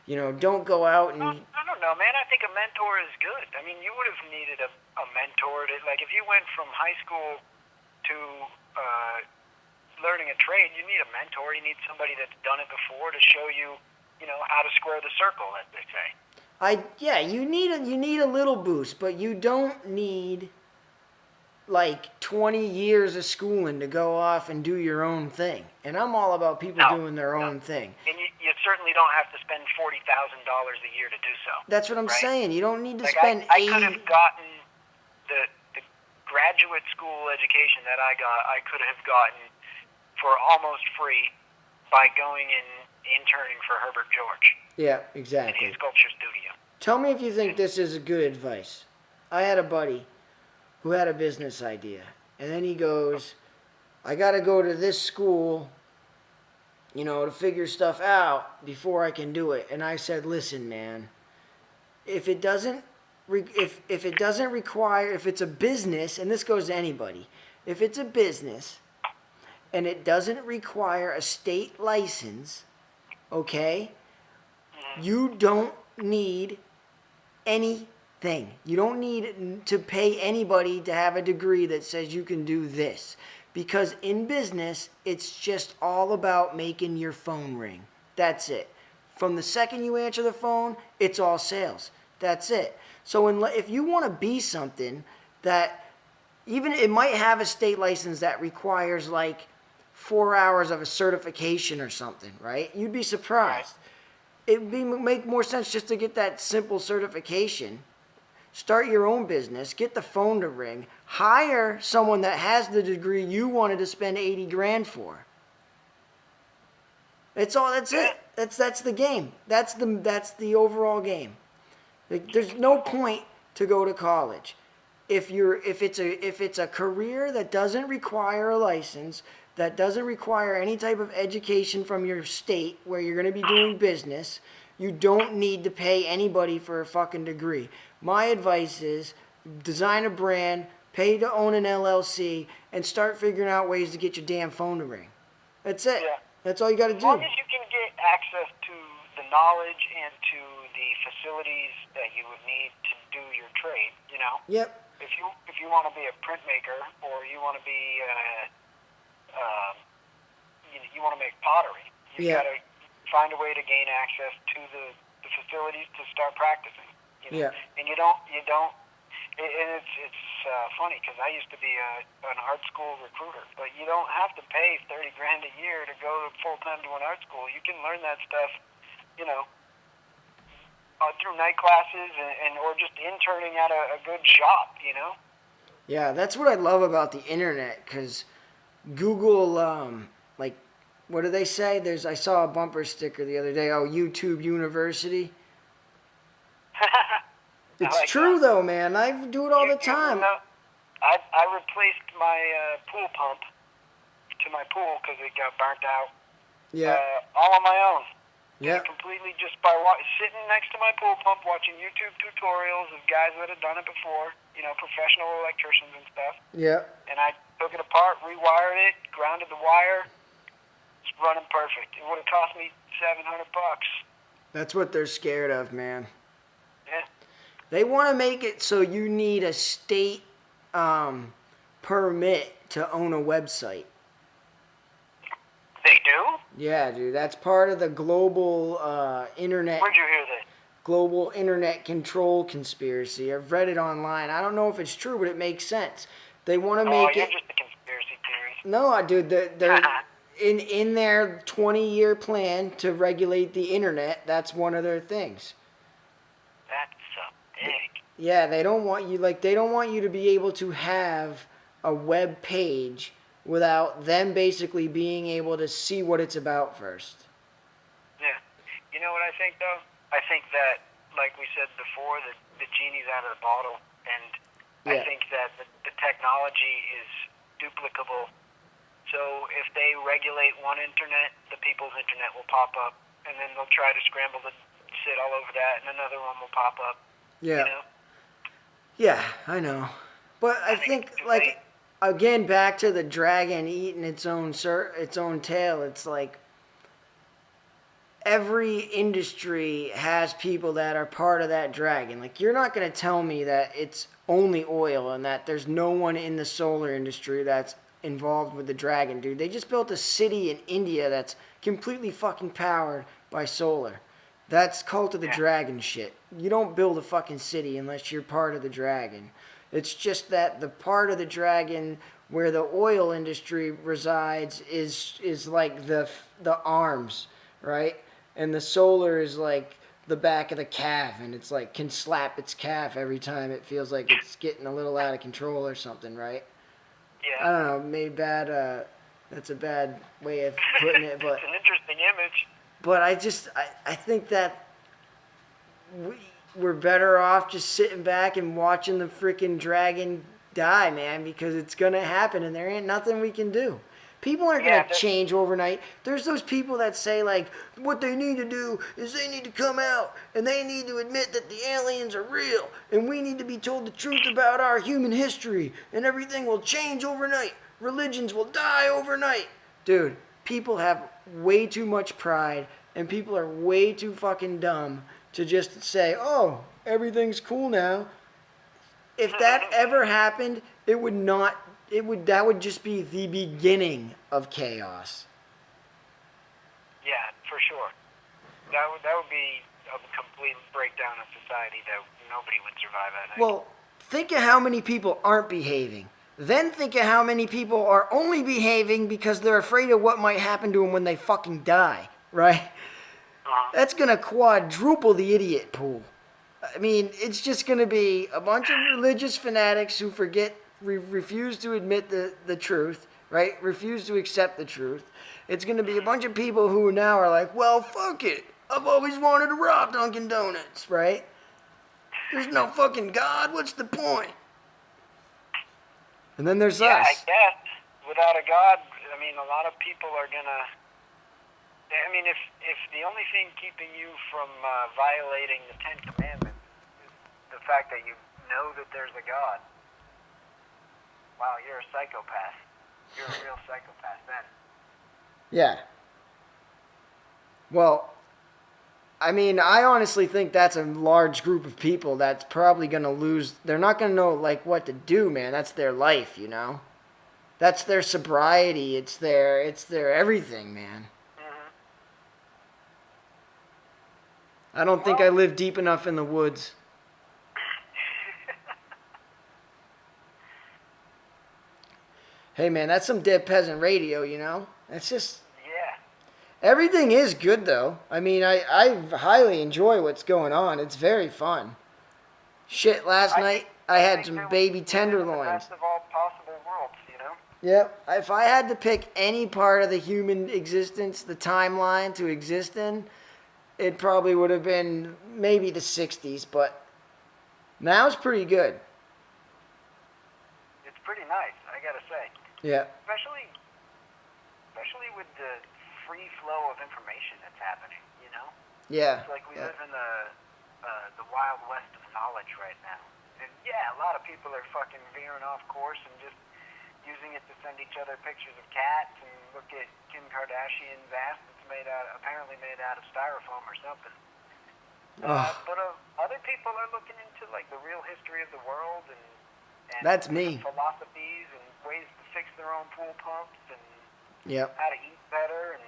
Don't go out and... I don't know, man. I think a mentor is good. I mean, you would have needed a mentor. Like, if you went from high school to learning a trade, you need a mentor. You need somebody that's done it before to show you, how to square the circle, as they say. You need a little boost, but you don't need like 20 years of schooling to go off and do your own thing. And I'm all about people doing their own thing. And you certainly don't have to spend $40,000 a year to do so. That's what I'm right? saying. You don't need to like spend I could have gotten the graduate school education that I got. I could have gotten for almost free by going and interning for Herbert George. Yeah, In exactly. his sculpture studio. Tell me if you think this is good advice. I had a buddy who had a business idea, and then he goes, I got to go to this school, to figure stuff out before I can do it. And I said, listen, man, if it doesn't require, if it's a business, and this goes to anybody, if it's a business and it doesn't require a state license, okay, you don't need anything. You don't need to pay anybody to have a degree that says you can do this. Because in business, it's just all about making your phone ring. That's it. From the second you answer the phone, it's all sales. That's it. So if you want to be something that, even it might have a state license that requires like 4 hours of a certification or something, right? You'd be surprised. It'd make more sense just to get that simple certification. Start your own business, get the phone to ring, hire someone that has the degree you wanted to spend $80,000 for. That's it. That's the game. That's the overall game. Like, there's no point to go to college. If it's a career that doesn't require a license, that doesn't require any type of education from your state where you're going to be doing business, you don't need to pay anybody for a fucking degree. My advice is design a brand, pay to own an LLC, and start figuring out ways to get your damn phone to ring. That's it. Yeah. That's all you got to do. As long as you can get access to the knowledge and to the facilities that you would need to do your trade, Yep. If you want to be a printmaker or you want to be you want to make pottery, you've got to find a way to gain access to the facilities to start practicing. Yeah. And you don't. And it's funny because I used to be an art school recruiter, but you don't have to pay $30,000 a year to go full time to an art school. You can learn that stuff, through night classes and or just interning at a good shop. Yeah, that's what I love about the internet, because Google, what do they say? I saw a bumper sticker the other day, YouTube University. It's true, though, man. I do it all the time. I replaced my pool pump to my pool because it got burnt out. Yeah. All on my own. Yeah. Completely just by sitting next to my pool pump, watching YouTube tutorials of guys that had done it before, professional electricians and stuff. Yeah. And I took it apart, rewired it, grounded the wire. It's running perfect. It would have cost me $700. That's what they're scared of, man. Yeah. They want to make it so you need a state permit to own a website. They do? Yeah, dude. That's part of the global internet. Where'd you hear that? Global internet control conspiracy. I've read it online. I don't know if it's true, but it makes sense. They want to make you're it. just a conspiracy theorist. No, dude. They're in their 20-year plan to regulate the internet. That's one of their things. That's so big. Yeah, they don't want you to be able to have a web page without them basically being able to see what it's about first. Yeah. You know what I think, though? I think that, like we said before, the genie's out of the bottle, and I think that the technology is duplicable. So if they regulate one internet, the people's internet will pop up, and then they'll try to scramble to sit all over that, and another one will pop up. Yeah. Yeah, I know. But I think again, back to the dragon eating its own tail, it's like every industry has people that are part of that dragon. Like, you're not going to tell me that it's only oil and that there's no one in the solar industry that's involved with the dragon, dude. They just built a city in India that's completely fucking powered by solar. That's Cult of the Dragon shit. You don't build a fucking city unless you're part of the dragon. It's just that the part of the dragon where the oil industry resides is like the arms, right? and the solar is like the back of the calf, and it's like can slap its calf every time it feels like it's getting a little out of control or something, right? Yeah. I don't know, maybe that's a bad way of putting it, but it's an interesting image. But I think that we're better off just sitting back and watching the freaking dragon die, man, because it's going to happen and there ain't nothing we can do. People aren't going to change overnight. There's those people that say, like, what they need to do is they need to come out and they need to admit that the aliens are real and we need to be told the truth about our human history and everything will change overnight. Religions will die overnight. Dude, people have way too much pride and people are way too fucking dumb to just say, oh, everything's cool now. If that ever happened, that would just be the beginning of chaos. Yeah, for sure. That would be a complete breakdown of society that nobody would survive, I think. Well, think of how many people aren't behaving. Then think of how many people are only behaving because they're afraid of what might happen to them when they fucking die, right? That's going to quadruple the idiot pool. I mean, it's just going to be a bunch of religious fanatics who refuse to admit the truth, right? Refuse to accept the truth. It's going to be a bunch of people who now are like, well, fuck it. I've always wanted to rob Dunkin' Donuts, right? There's no fucking God. What's the point? And then there's us. Yeah, I guess. Without a God, I mean, a lot of people are going to... I mean, if the only thing keeping you from violating the Ten Commandments is the fact that you know that there's a God, wow, you're a psychopath. You're a real psychopath then. Yeah. Well, I mean, I honestly think that's a large group of people that's probably going to lose. They're not going to know, like, what to do, man. That's their life, you know? That's their sobriety. It's their everything, man. I don't think I live deep enough in the woods. Hey, man, that's some Dead Peasant Radio, you know? That's just... Yeah. Everything is good, though. I mean, I highly enjoy what's going on. It's very fun. Shit, last night I had some baby tenderloins. The best of all possible worlds, you know? Yep. If I had to pick any part of the human existence, the timeline to exist in... It probably would have been maybe the 60s, but now it's pretty good. It's pretty nice, I gotta say. Yeah. Especially with the free flow of information that's happening, you know? Yeah. It's like we live in the wild west of knowledge right now. And yeah, a lot of people are fucking veering off course and just using it to send each other pictures of cats and look at Kim Kardashian's ass that's apparently made out of styrofoam or something. But other people are looking into like the real history of the world and that's me. Philosophies and ways to fix their own pool pumps and how to eat better and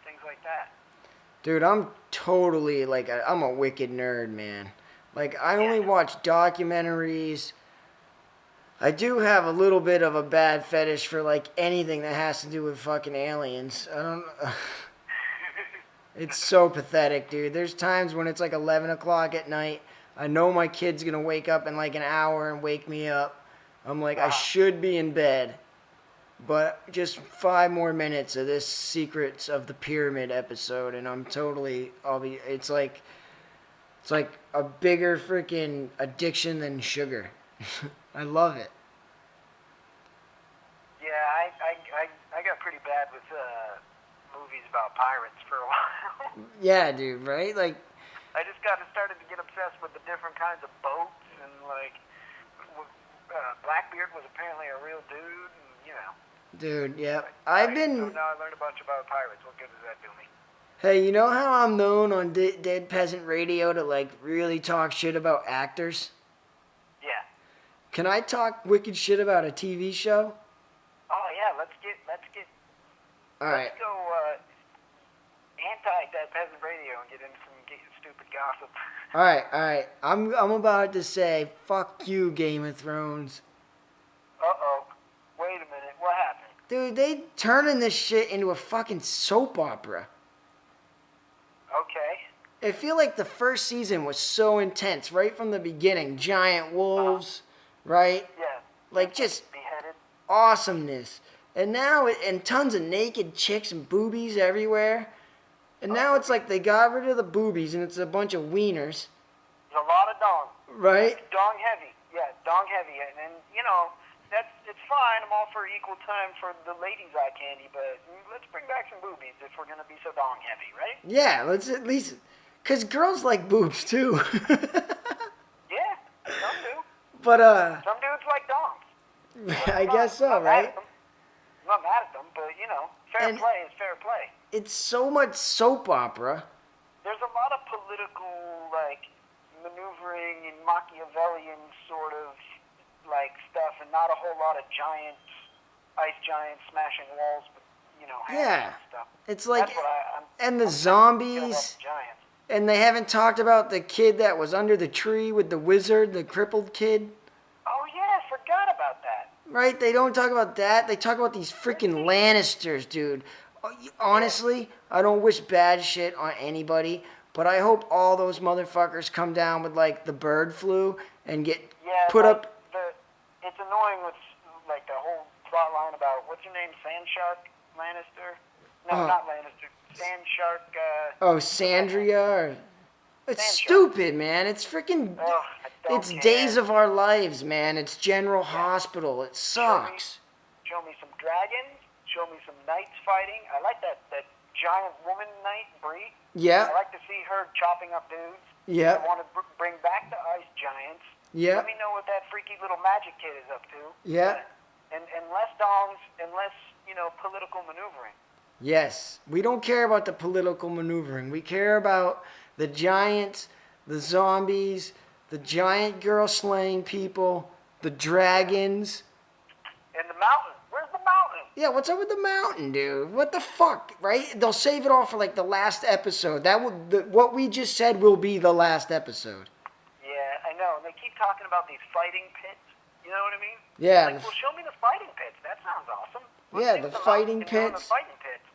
things like that. Dude, I'm totally I'm a wicked nerd, man. Like I only watch documentaries. I do have a little bit of a bad fetish for like anything that has to do with fucking aliens. I don't. It's so pathetic, dude. There's times when it's like 11 o'clock at night. I know my kid's gonna wake up in like an hour and wake me up. I'm like, I should be in bed, but just 5 more minutes of this Secrets of the Pyramid episode, and it's like a bigger freaking addiction than sugar. I love it. Yeah, I got pretty bad with movies about pirates for a while. Yeah, dude, right? Like, I just started to get obsessed with the different kinds of boats and like Blackbeard was apparently a real dude, and you know. Dude, yeah. So now I learned a bunch about pirates. What good does that do me? Hey, you know how I'm known on Dead Peasant Radio to like really talk shit about actors? Yeah. Can I talk wicked shit about a TV show? Oh yeah, let's get. All right. Let's go anti-Dead Peasant Radio and get into some stupid gossip. All right. I'm about to say fuck you, Game of Thrones. Uh-oh. Wait a minute. What happened? Dude, they turning this shit into a fucking soap opera. Okay. I feel like the first season was so intense right from the beginning. Giant wolves, right? Yeah. Like just Beheaded. awesomeness. And now, and tons of naked chicks and boobies everywhere. And now it's like they got rid of the boobies and it's a bunch of wieners. There's a lot of dong. Right? Dong heavy. Yeah, dong heavy. And you know, it's fine. I'm all for equal time for the ladies' eye candy, but let's bring back some boobies if we're going to be so dong heavy, right? Yeah, let's at least... Because girls like boobs, too. Yeah, some do. But, Some dudes like dongs. I guess so, right? I'm not mad at them, but, you know, fair And- play is fair play. It's so much soap opera. There's a lot of political, like, maneuvering and Machiavellian sort of, like, stuff, and not a whole lot of ice giants smashing walls with, you know, hands Yeah. and stuff. It's like... That's what I'm And the I'm zombies... giants. And they haven't talked about the kid that was under the tree with the wizard, the crippled kid. Oh, yeah, I forgot about that. Right? They don't talk about that. They talk about these freaking Lannisters, dude. Honestly, I don't wish bad shit on anybody, but I hope all those motherfuckers come down with, like, the bird flu and get put like up... It's annoying with, like, the whole plot line about, what's your name, Sandshark Lannister? No, not Lannister. Sandshark, Oh, Sandria? Or... It's Sandshark. stupid, man. It's freaking... I don't It's care. Days of Our Lives, man. It's General Hospital. It sucks. Show me some dragons. Show me some knights fighting. I like that giant woman knight, Bree. Yeah. I like to see her chopping up dudes. Yeah. I want to bring back the ice giants. Yeah. Let me know what that freaky little magic kid is up to. Yeah. And less dongs and less, you know, political maneuvering. Yes. We don't care about the political maneuvering. We care about the giants, the zombies, the giant girl slaying people, the dragons. And the mountain. Where's the mountain? Yeah, what's up with the mountain, dude? What the fuck, right? They'll save it all for like the last episode. What we just said will be the last episode. Yeah, I know. And they keep talking about these fighting pits. You know what I mean? Yeah. Like, well, show me the fighting pits. That sounds awesome. Yeah, see the what fighting mountains can do in pits. The fighting pits.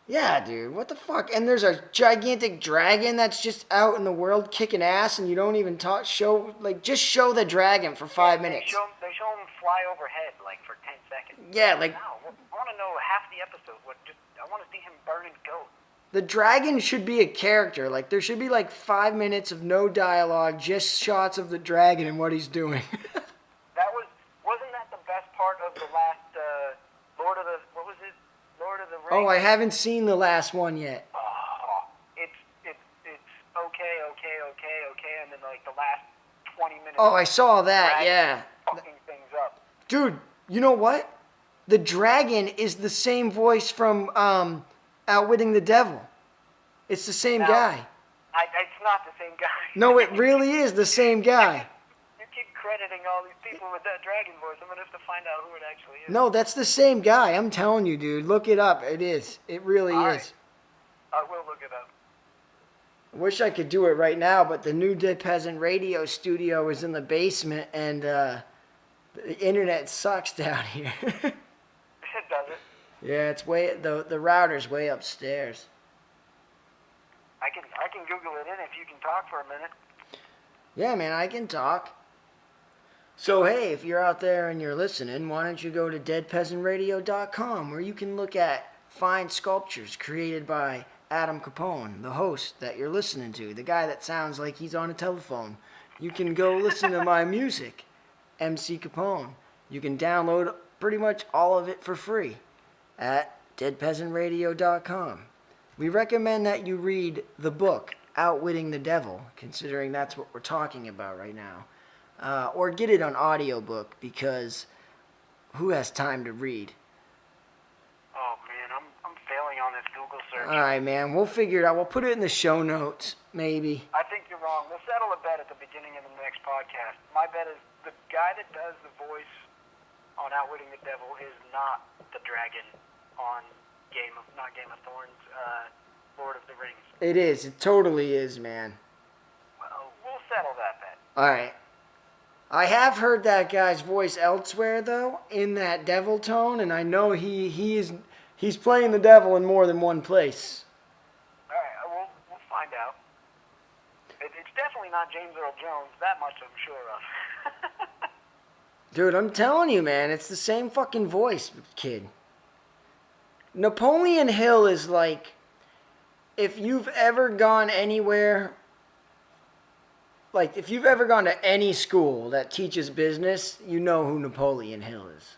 Yeah, dude, what the fuck? And there's a gigantic dragon that's just out in the world kicking ass, and you don't even show the dragon for 5 minutes. They show him fly overhead, like, for 10 seconds. Yeah, like... No, I want to know half the episode. I want to see him burn and go. The dragon should be a character. Like, there should be, like, 5 minutes of no dialogue, just shots of the dragon and what he's doing. Wasn't that the best part of the last, Lord of the Rings? Oh, I haven't seen the last one yet. Oh, it's okay, and then, like, the last 20 minutes. Oh, I saw that, dragon yeah. Fucking things up. Dude, you know what? The dragon is the same voice from Outwitting the Devil. It's the same guy. It's not the same guy. No, it really is the same guy. You keep crediting all these people with that dragon voice. I'm gonna have to find out who it actually is. No, that's the same guy. I'm telling you, dude. Look it up. It is. It really All is. right. I will look it up. I wish I could do it right now, but the new Dead Peasant Radio studio is in the basement, and the internet sucks down here. It doesn't. Yeah, it's the router's way upstairs. I can Google it in if you can talk for a minute. Yeah, man, I can talk. So, hey, if you're out there and you're listening, why don't you go to deadpeasantradio.com, where you can look at fine sculptures created by Adam Capone, the host that you're listening to, the guy that sounds like he's on a telephone. You can go listen to my music, MC Capone. You can download pretty much all of it for free at deadpeasantradio.com. We recommend that you read the book, Outwitting the Devil, considering that's what we're talking about right now. Or get it on audiobook, because who has time to read? Oh man, I'm failing on this Google search. All right, man, we'll figure it out. We'll put it in the show notes, maybe. I think you're wrong. We'll settle a bet at the beginning of the next podcast. My bet is the guy that does the voice on Outwitting the Devil is not the dragon on not Game of Thrones, Lord of the Rings. It is. It totally is, man. Well, we'll settle that bet. All right. I have heard that guy's voice elsewhere, though, in that devil tone, and I know he's playing the devil in more than one place. All right, we'll It's definitely not James Earl Jones. That much I'm sure of. Dude, I'm telling you, man, it's the same fucking voice, kid. Napoleon Hill is like, if you've ever gone anywhere, like if you've ever gone to any school that teaches business, you know who Napoleon Hill is.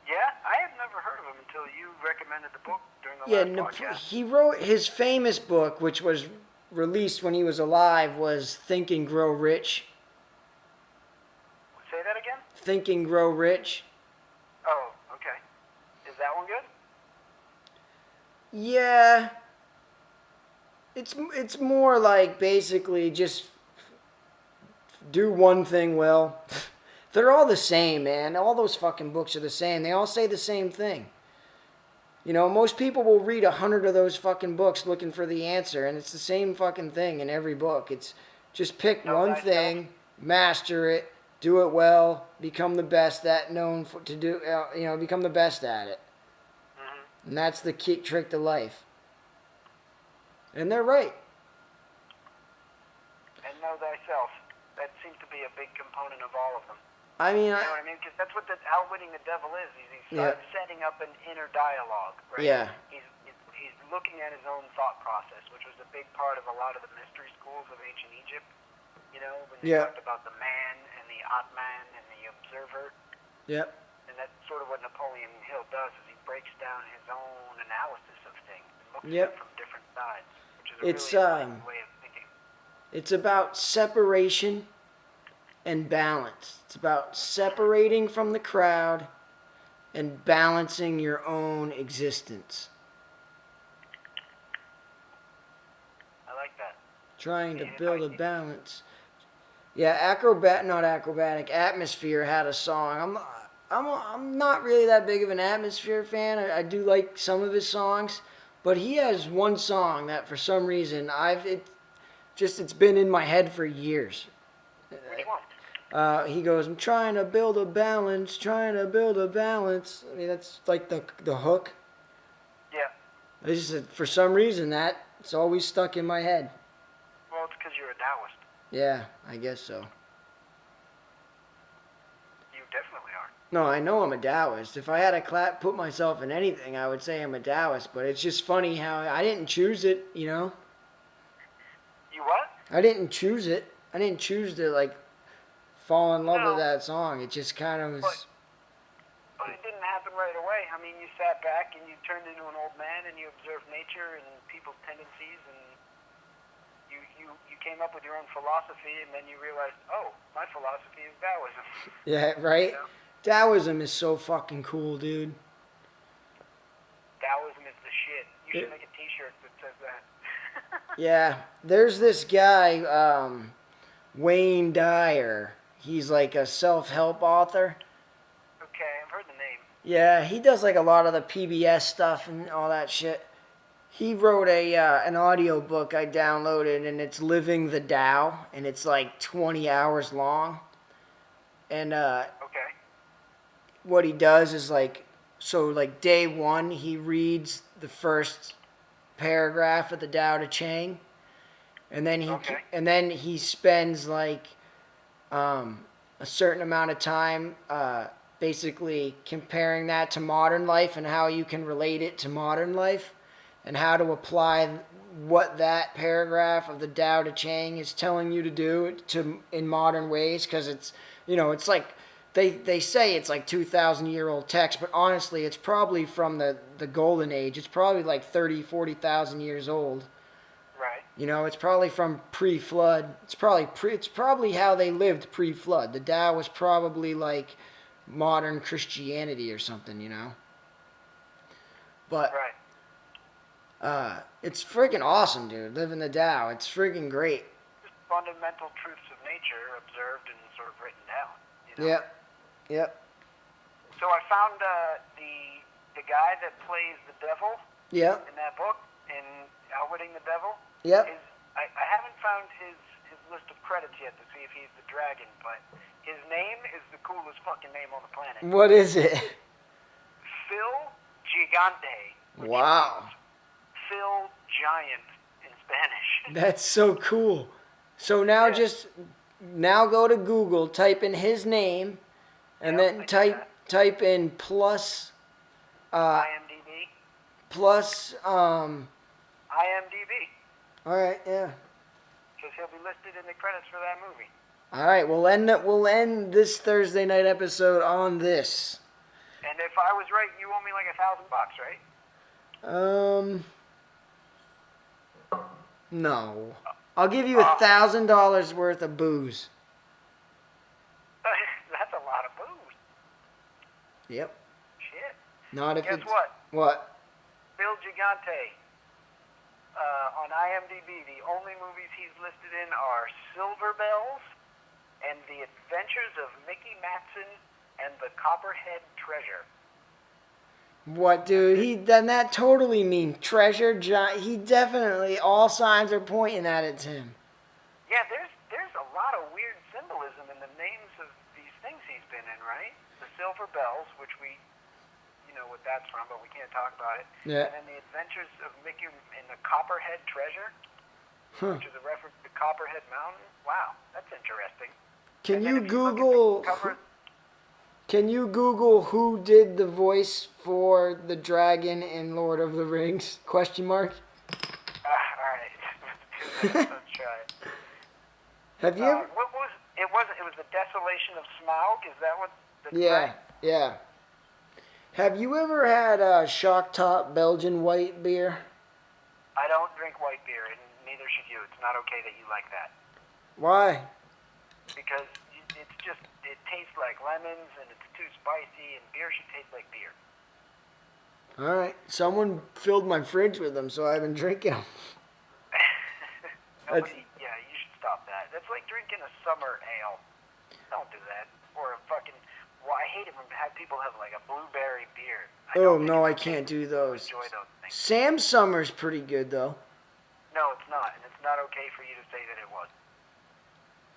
Yeah, I had never heard of him until you recommended the book during the last podcast. He wrote his famous book, which was released when he was alive, was Think and Grow Rich. Say that again? Think and Grow Rich. Oh, okay. Is that one good? Yeah. It's more like basically just do one thing well. They're all the same, man. All those fucking books are the same. They all say the same thing. You know, most people will read 100 of those fucking books looking for the answer, and it's the same fucking thing in every book. It's just pick one thing, master it, do it well, become the best become the best at it. Mm-hmm. And that's the key trick to life. And they're right. And know thyself. That seems to be a big component of all of them. I mean, you know what I mean? Because that's what Outwitting the Devil is. He's setting up an inner dialogue, right? Yeah. He's looking at his own thought process, which was a big part of a lot of the mystery schools of ancient Egypt. You know, when they talked about the man and the Atman and the observer. Yep. And that's sort of what Napoleon Hill does, is he breaks down his own analysis of things and looks at it from different sides, which is a really nice way of thinking. It's about separation and balance. It's about separating from the crowd and balancing your own existence. I like that. Trying to build a balance. Yeah, Atmosphere had a song. I'm not really that big of an Atmosphere fan. I do like some of his songs, but he has one song that for some reason it's been in my head for years. Which one? He goes, I'm trying to build a balance, trying to build a balance. I mean, that's like the hook. Yeah. It's just, for some reason, it's always stuck in my head. Well, it's because you're a Taoist. Yeah, I guess so. You definitely are. No, I know I'm a Taoist. If I had to put myself in anything, I would say I'm a Taoist. But it's just funny how I didn't choose it, you know? You what? I didn't choose it. I didn't choose to, like, fall in love with that song. It just kind of was... But it didn't happen right away. I mean, you sat back and you turned into an old man and you observed nature and people's tendencies and you came up with your own philosophy and then you realized, oh, my philosophy is Taoism. Yeah, right? You know? Taoism is so fucking cool, dude. Taoism is the shit. You should make a t-shirt that says that. Yeah, there's this guy, Wayne Dyer. He's like a self-help author. Okay, I've heard the name. Yeah, he does like a lot of the PBS stuff and all that shit. He wrote an audio book I downloaded, and it's Living the Tao, and it's like 20 hours long. And what he does is like day one, he reads the first paragraph of the Tao Te Ching, and then he spends like a certain amount of time basically comparing that to modern life and how you can relate it to modern life and how to apply what that paragraph of the Tao Te Ching is telling you to do in modern ways, because it's, you know, it's like they say it's like 2,000-year-old text, but honestly it's probably from the golden age. It's probably like 40,000 years old. Right. You know, it's probably from pre-flood. It's probably how they lived pre-flood. The Tao was probably like modern Christianity or something, you know. But right. It's freaking awesome, dude. Living the Tao. It's freaking great. Just fundamental truths of nature observed and sort of written down. You know? Yep. So I found the guy that plays the devil in that book, in Outwitting the Devil. Yep. I haven't found his list of credits yet to see if he's the dragon, but his name is the coolest fucking name on the planet. What is it? Phil Gigante. Wow. Phil Giant in Spanish. That's so cool. So now now go to Google, type in his name, and then type in plus IMDb. plus IMDb. All right, yeah. Because he'll be listed in the credits for that movie. All right, we'll end this Thursday night episode on this. And if I was right, you owe me like $1,000, right? No. I'll give you $1,000 worth of booze. That's a lot of booze. Yep. Shit. Not if Guess it's... what? What? Bill Gigante. On IMDb, the only movies he's listed in are Silver Bells and The Adventures of Mickey Matson and The Copperhead Treasure. What, dude? Then that totally means treasure. He definitely, all signs are pointing at it's him. Yeah, there's a lot of weird symbolism in the names of these things he's been in, right? The Silver Bells, which we know what that's from, but we can't talk about it. Yeah. And then The Adventures of Mickey and The Copperhead Treasure, which is a reference to Copperhead Mountain. Wow, that's interesting. Can you Google who did the voice for the dragon in Lord of the Rings? Question mark. All right, let's try it. Have you ever? What was it? It was the Desolation of Smaug. Is that what? Yeah. Have you ever had Shock Top Belgian white beer? I don't drink white beer, and neither should you. It's not okay that you like that. Why? Because it tastes like lemons, and it's too spicy, and beer should taste like beer. All right. Someone filled my fridge with them, so I've been drinking them. You should stop that. That's like drinking a summer ale. Don't do that. Or a fucking... Well, I hate it when people have like a blueberry beer. I can't do those. Enjoy those things. Sam Summer's pretty good, though. No, it's not. And it's not okay for you to say that it was.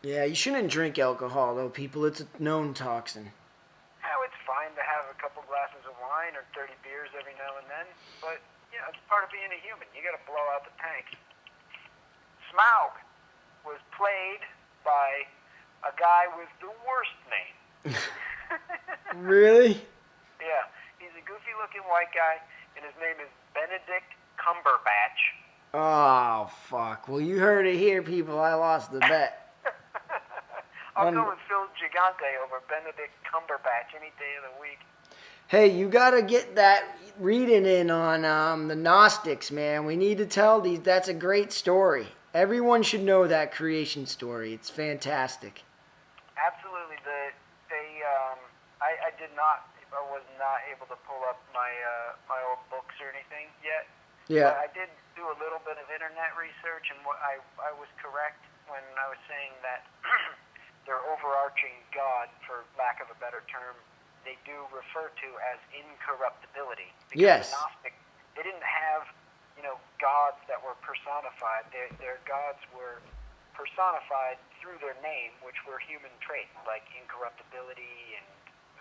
Yeah, you shouldn't drink alcohol, though, people. It's a known toxin. Oh, it's fine to have a couple glasses of wine or 30 beers every now and then. But, it's part of being a human. You got to blow out the tank. Smaug was played by a guy with the worst name. Really? Yeah, he's a goofy-looking white guy, and his name is Benedict Cumberbatch. Oh, fuck. Well, you heard it here, people. I lost the bet. I'll go with Phil Gigante over Benedict Cumberbatch any day of the week. Hey, you got to get that reading in on the Gnostics, man. We need to tell these. That's a great story. Everyone should know that creation story. It's fantastic. Absolutely. I was not able to pull up my old books or anything yet. Yeah. But I did do a little bit of internet research, and I was correct when I was saying that their overarching god, for lack of a better term, they do refer to as incorruptibility. Because yes. The Gnostic, they didn't have, gods that were personified. Their gods were personified through their name, which were human traits like incorruptibility and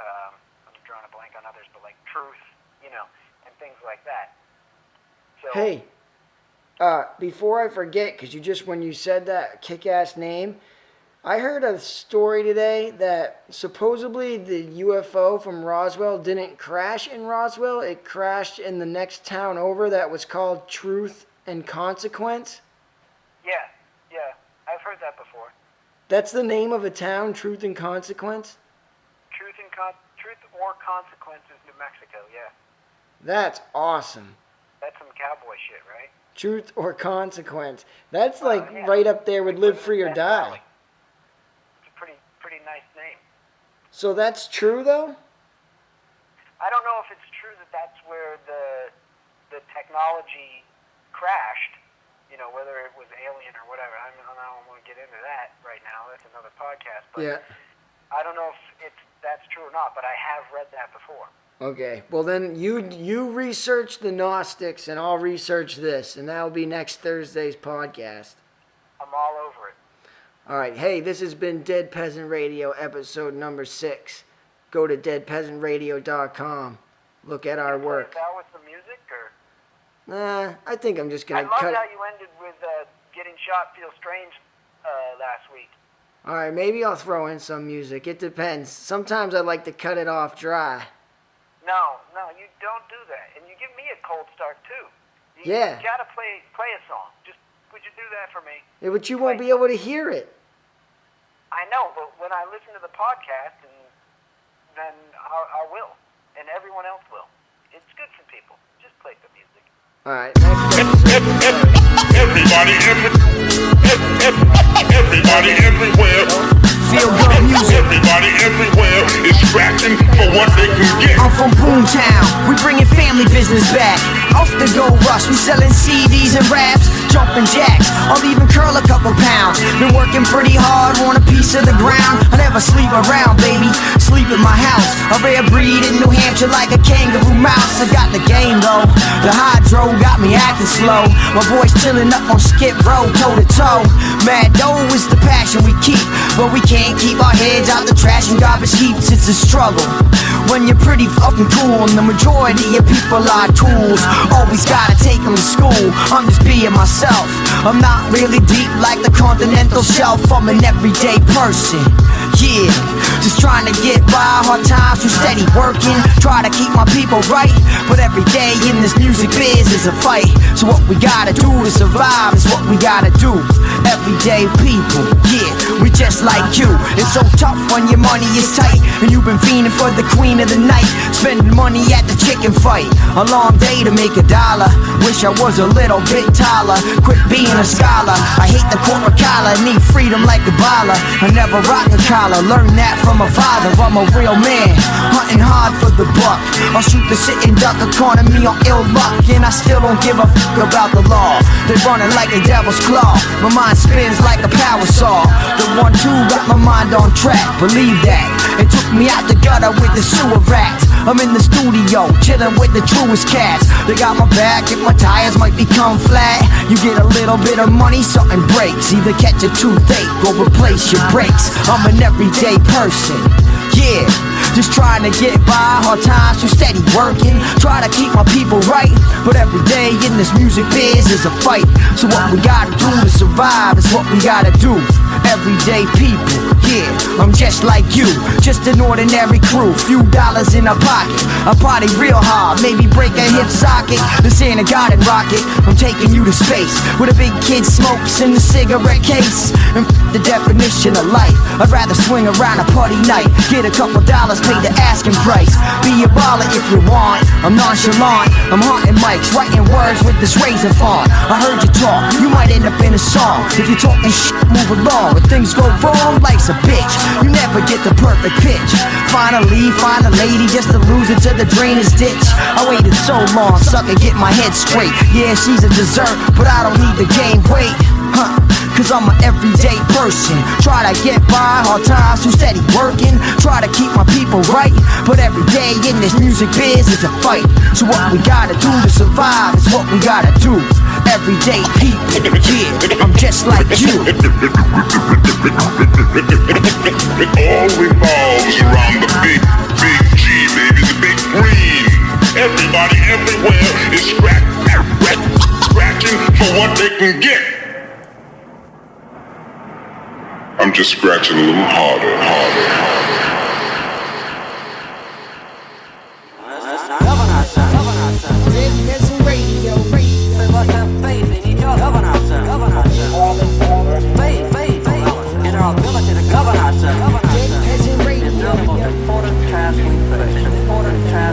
I'm drawing a blank on others, but like truth, and things like that. So, hey, before I forget, because when you said that kick-ass name, I heard a story today that supposedly the UFO from Roswell didn't crash in Roswell. It crashed in the next town over that was called Truth and Consequence. Yeah, I've heard that before. That's the name of a town, Truth and Consequence? Truth or Consequence is New Mexico, yeah. That's awesome. That's some cowboy shit, right? Truth or Consequence. That's right up there with Live Free or Die. It's a pretty nice name. So that's true, though? I don't know if it's true that that's where the technology crashed, whether it was alien or whatever. I don't want to get into that right now. That's another podcast. But yeah. I don't know if that's true or not, but I have read that before. Okay. Well, then you research the Gnostics, and I'll research this, and that'll be next Thursday's podcast. I'm all over it. All right. Hey, this has been Dead Peasant Radio, episode number 6. Go to deadpeasantradio.com. Look at our work. That with some music, or? Nah, I think I'm just going to cut. cut. I loved how you ended with getting shot feels strange last week. All right, maybe I'll throw in some music. It depends. Sometimes I like to cut it off dry. No, you don't do that. And you give me a cold start, too. You gotta play a song. Just, would you do that for me? Yeah, but you won't be able to hear it. I know, but when I listen to the podcast, then I will. And everyone else will. It's good for people. Just play the music. All right. Everybody everywhere. Feel good music. Everybody everywhere is scratching for what they can get. I'm from Boomtown, we bringing family business back. Off the gold rush, we selling CDs and raps, jumping jacks, I'll even curl a couple pounds. Been working pretty hard, want a piece of the ground. I never sleep around, baby, sleep at my house. A rare breed in New Hampshire like a kangaroo mouse. I got the game though, the hydro got me acting slow. My boys chilling up on Skip Row, toe to toe. Mad dough is the passion we keep, but we can't keep our heads out the trash and garbage heaps. It's a struggle when you're pretty fucking cool, and the majority of people are tools. Always gotta take them to school. I'm just being myself. I'm not really deep like the continental shelf. I'm an everyday person. Yeah, just trying to get by hard times through steady working. Try to keep my people right, but every day in this music biz is a fight. So what we gotta do to survive is what we gotta do. Everyday people, yeah, we just like you. It's so tough when your money is tight and you've been fiending for the queen of the night, spending money at the chicken fight. A long day to make $1. Wish I was a little bit taller. Quit being a scholar. I hate the corporate collar. Need freedom like a baller. I never rock a collar. Learned that from my father. I'm a real man, hunting hard for the buck. I'll shoot the sitting duck, economy on ill luck, and I still don't give a fuck about the law. They're running like a devil's claw. My mind spins like a power saw. The 1-2 got my mind on track. Believe that. It took me out the gutter with the sewer rats. I'm in the studio, chilling with the truest cats. They got my back if my tires might become flat. You get a little bit of money, something breaks. Either catch a toothache or replace your brakes. I'm an everyday person, yeah, just trying to get by hard times through steady working. Try to keep my people right, but every day in this music biz is a fight. So what we gotta do to survive is what we gotta do. Everyday people, yeah, I'm just like you, just an ordinary crew. Few dollars in a pocket, I party real hard, maybe break a hip socket. This ain't a garden rocket, I'm taking you to space with a big kid smokes in the cigarette case. And the definition of life, I'd rather swing around a party night, get a couple dollars, pay the asking price. Be a baller if you want, I'm nonchalant, I'm haunting mics, writing words with this razor font. I heard you talk, you might end up in a song. If you're talking shit, move along. When things go wrong, life's a bitch, you never get the perfect pitch. Finally, find a lady just to lose it to the drainage ditch. I waited so long, sucker, get my head straight. Yeah, she's a dessert, but I don't need to gain weight, huh? Cause I'm an everyday person. Try to get by hard times through steady working. Try to keep my people right, but every day in this music biz is a fight. So what we gotta do to survive is what we gotta do. Everyday people, yeah, I'm just like you. It all revolves around the big G, baby, the big green. Everybody everywhere is scratching for what they can get. I'm just scratching a little harder. Dead Peasant Radio. We must have faith in each other. Govern ourselves. Faith in our ability to govern ourselves. Dead Peasant Radio. It's the most important task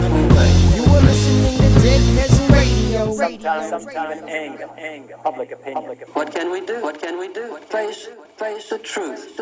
we face. You were listening to Dead Peasant Radio. Sometimes anger, public opinion. What can we do? Face the truth.